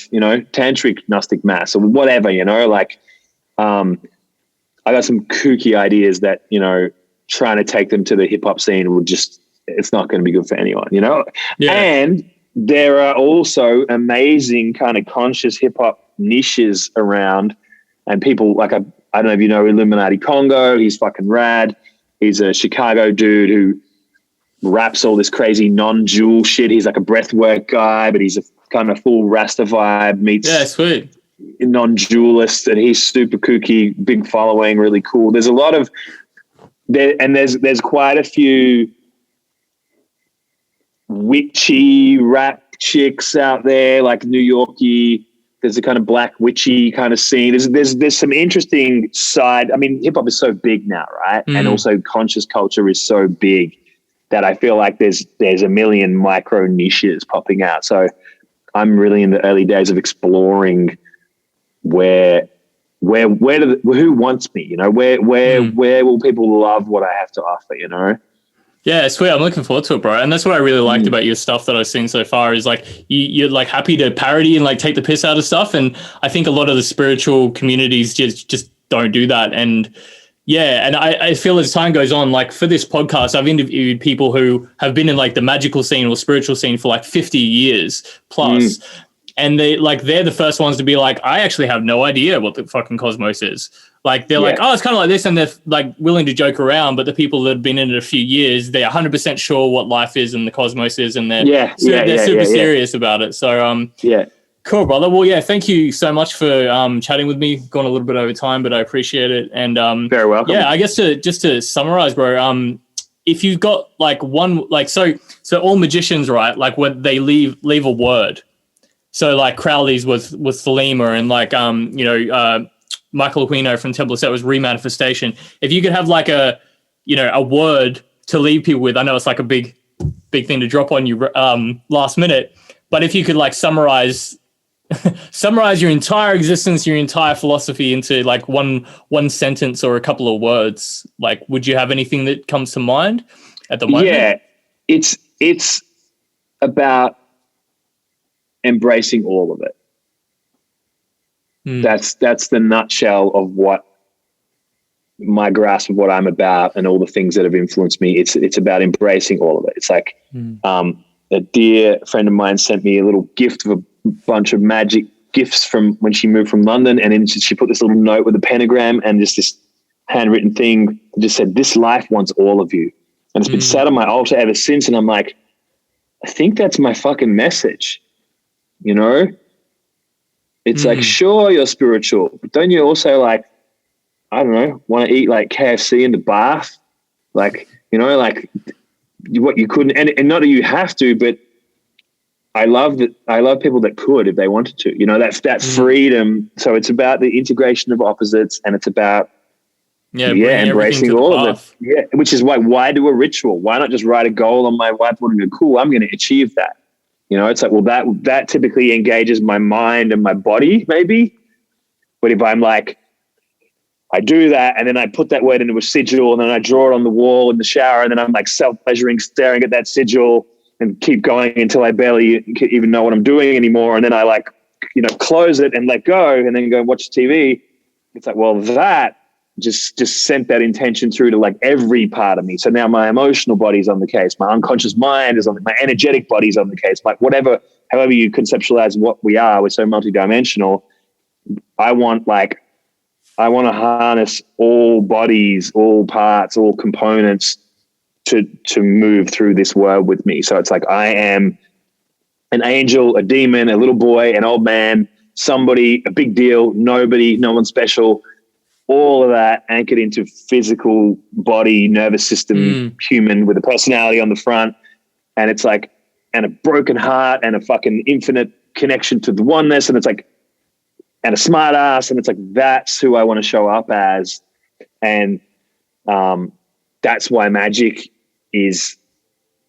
Speaker 3: tantric Gnostic Mass or whatever. Like I got some kooky ideas that trying to take them to the hip hop scene it's not going to be good for anyone.
Speaker 2: Yeah.
Speaker 3: And there are also amazing kind of conscious hip hop niches around, and people like I don't know if you know Illuminati Congo. He's fucking rad. He's a Chicago dude who raps all this crazy non-jewel shit. He's like a breathwork guy, but he's a kind of full Rasta vibe meets
Speaker 2: sweet
Speaker 3: non-jewelist, and he's super kooky, big following, really cool. There's a lot of there, and there's quite a few witchy rap chicks out there, like New Yorkie. There's a kind of black witchy kind of scene. There's some interesting side. I mean, hip hop is so big now, right? And also conscious culture is so big that I feel like there's a million micro niches popping out. So I'm really in the early days of exploring who wants me, where will people love what I have to offer,
Speaker 2: Yeah, sweet. I'm looking forward to it, bro. And that's what I really liked about your stuff that I've seen so far is like you're like happy to parody and like take the piss out of stuff. And I think a lot of the spiritual communities just don't do that. And yeah, and I feel as time goes on, like for this podcast, I've interviewed people who have been in like the magical scene or spiritual scene for like 50 years plus. And they're the first ones to be like, I actually have no idea what the fucking cosmos is. Like they're like, oh, it's kind of like this, and they're like willing to joke around. But the people that have been in it a few years, they're 100% sure what life is and the cosmos is, and they're super serious about it. So cool, brother. Well, yeah, thank you so much for chatting with me. Gone a little bit over time, but I appreciate it. And
Speaker 3: very welcome.
Speaker 2: Yeah, I guess to summarize, bro. If you've got like one, like so all magicians, right? Like when they leave a word. So like Crowley's was Thelema, and like Michael Aquino from Temple of Set was remanifestation. If you could have like a word to leave people with, I know it's like a big thing to drop on you last minute, but if you could like summarize your entire existence, your entire philosophy into like one sentence or a couple of words, like would you have anything that comes to mind at the moment?
Speaker 3: Yeah, it's about embracing all of it. That's the nutshell of what my grasp of what I'm about and all the things that have influenced me. It's about embracing all of it. It's like a dear friend of mine sent me a little gift of a bunch of Magick gifts from when she moved from London, and then she put this little note with a pentagram and just this handwritten thing that just said, "This life wants all of you." And it's been sat on my altar ever since, and I'm like, I think that's my fucking message. It's like, sure, you're spiritual, but don't you also like, I don't know, want to eat like KFC in the bath? Like, like what you couldn't, and not that you have to, but I love people that could if they wanted to, that's that freedom. So it's about the integration of opposites, and it's about, embracing all of it. Yeah. Which is why do a ritual? Why not just write a goal on my whiteboard and go, cool, I'm going to achieve that. It's like, well, that typically engages my mind and my body, maybe. But if I'm like, I do that, and then I put that word into a sigil, and then I draw it on the wall in the shower, and then I'm like self-pleasuring, staring at that sigil, and keep going until I barely even know what I'm doing anymore. And then I like, close it and let go, and then go and watch TV. It's like, well, that just sent that intention through to like every part of me. So now my emotional body's on the case, my unconscious mind is on, my energetic body's on the case, like however you conceptualize what we are, we're so multidimensional. I want to harness all bodies, all parts, all components to move through this world with me. So it's like, I am an angel, a demon, a little boy, an old man, somebody, a big deal, nobody, no one special. all of that anchored into physical body, nervous system, human with a personality on the front. And it's like, and a broken heart and a fucking infinite connection to the oneness. And it's like, and a smart ass. And it's like, that's who I want to show up as. And that's why Magick is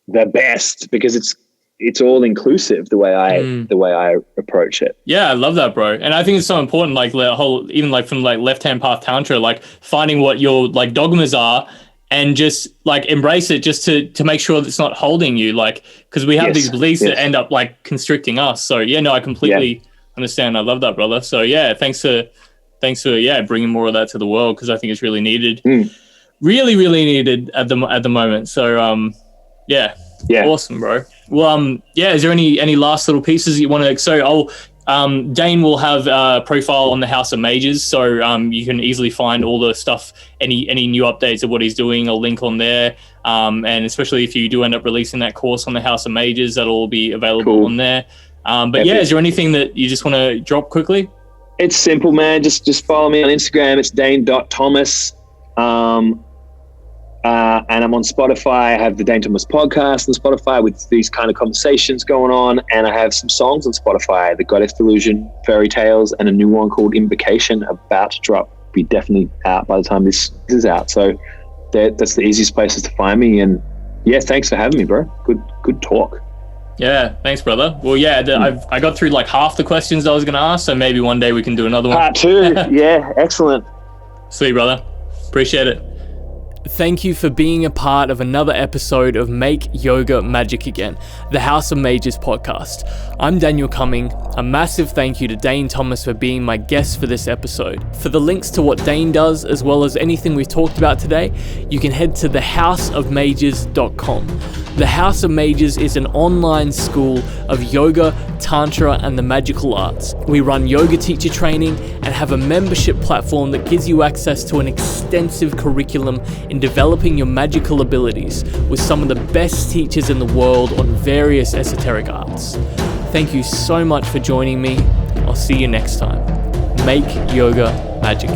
Speaker 3: the best, because it's all inclusive the way I approach it.
Speaker 2: Yeah, I love that, bro. And I think it's so important, like the whole, even like from like left-hand path tantra, like finding what your like dogmas are and just like embrace it, just to make sure that it's not holding you, like, because we have these beliefs that end up like constricting us. So yeah, no, I completely understand. I love that, brother. So yeah, thanks for bringing more of that to the world, because I think it's really needed. Really, really needed at the moment. So yeah, awesome, bro. Well, is there any last little pieces you want to? So Dane will have a profile on the House of Mages, so you can easily find all the stuff, any new updates of what he's doing. I'll link on there, and especially if you do end up releasing that course on the House of Mages, that'll all be available on there. But is there anything that you just want to drop quickly?
Speaker 3: It's simple, man. Just follow me on Instagram. It's Dane.Tomas. And I'm on Spotify. I have the Dane Tomas podcast on Spotify with these kind of conversations going on. And I have some songs on Spotify, The Goddess Delusion, Fairy Tales, and a new one called Invocation about to drop. Be definitely out by the time this is out. So that's the easiest places to find me. And yeah, thanks for having me, bro. Good talk.
Speaker 2: Yeah, thanks, brother. Well, I got through like half the questions I was going to ask, so maybe one day we can do another one.
Speaker 3: Part 2. Yeah, excellent.
Speaker 2: Sweet, brother. Appreciate it.
Speaker 4: Thank you for being a part of another episode of Make Yoga Magic Again, the House of Mages podcast. I'm Daniel Cumming. A massive thank you to Dane Tomas for being my guest for this episode. For the links to what Dane does, as well as anything we've talked about today, you can head to thehouseofmages.com. The House of Mages is an online school of yoga, tantra, and the magical arts. We run yoga teacher training and have a membership platform that gives you access to an extensive curriculum in developing your magical abilities with some of the best teachers in the world on various esoteric arts. Thank you so much for joining me. I'll see you next time. Make yoga magic.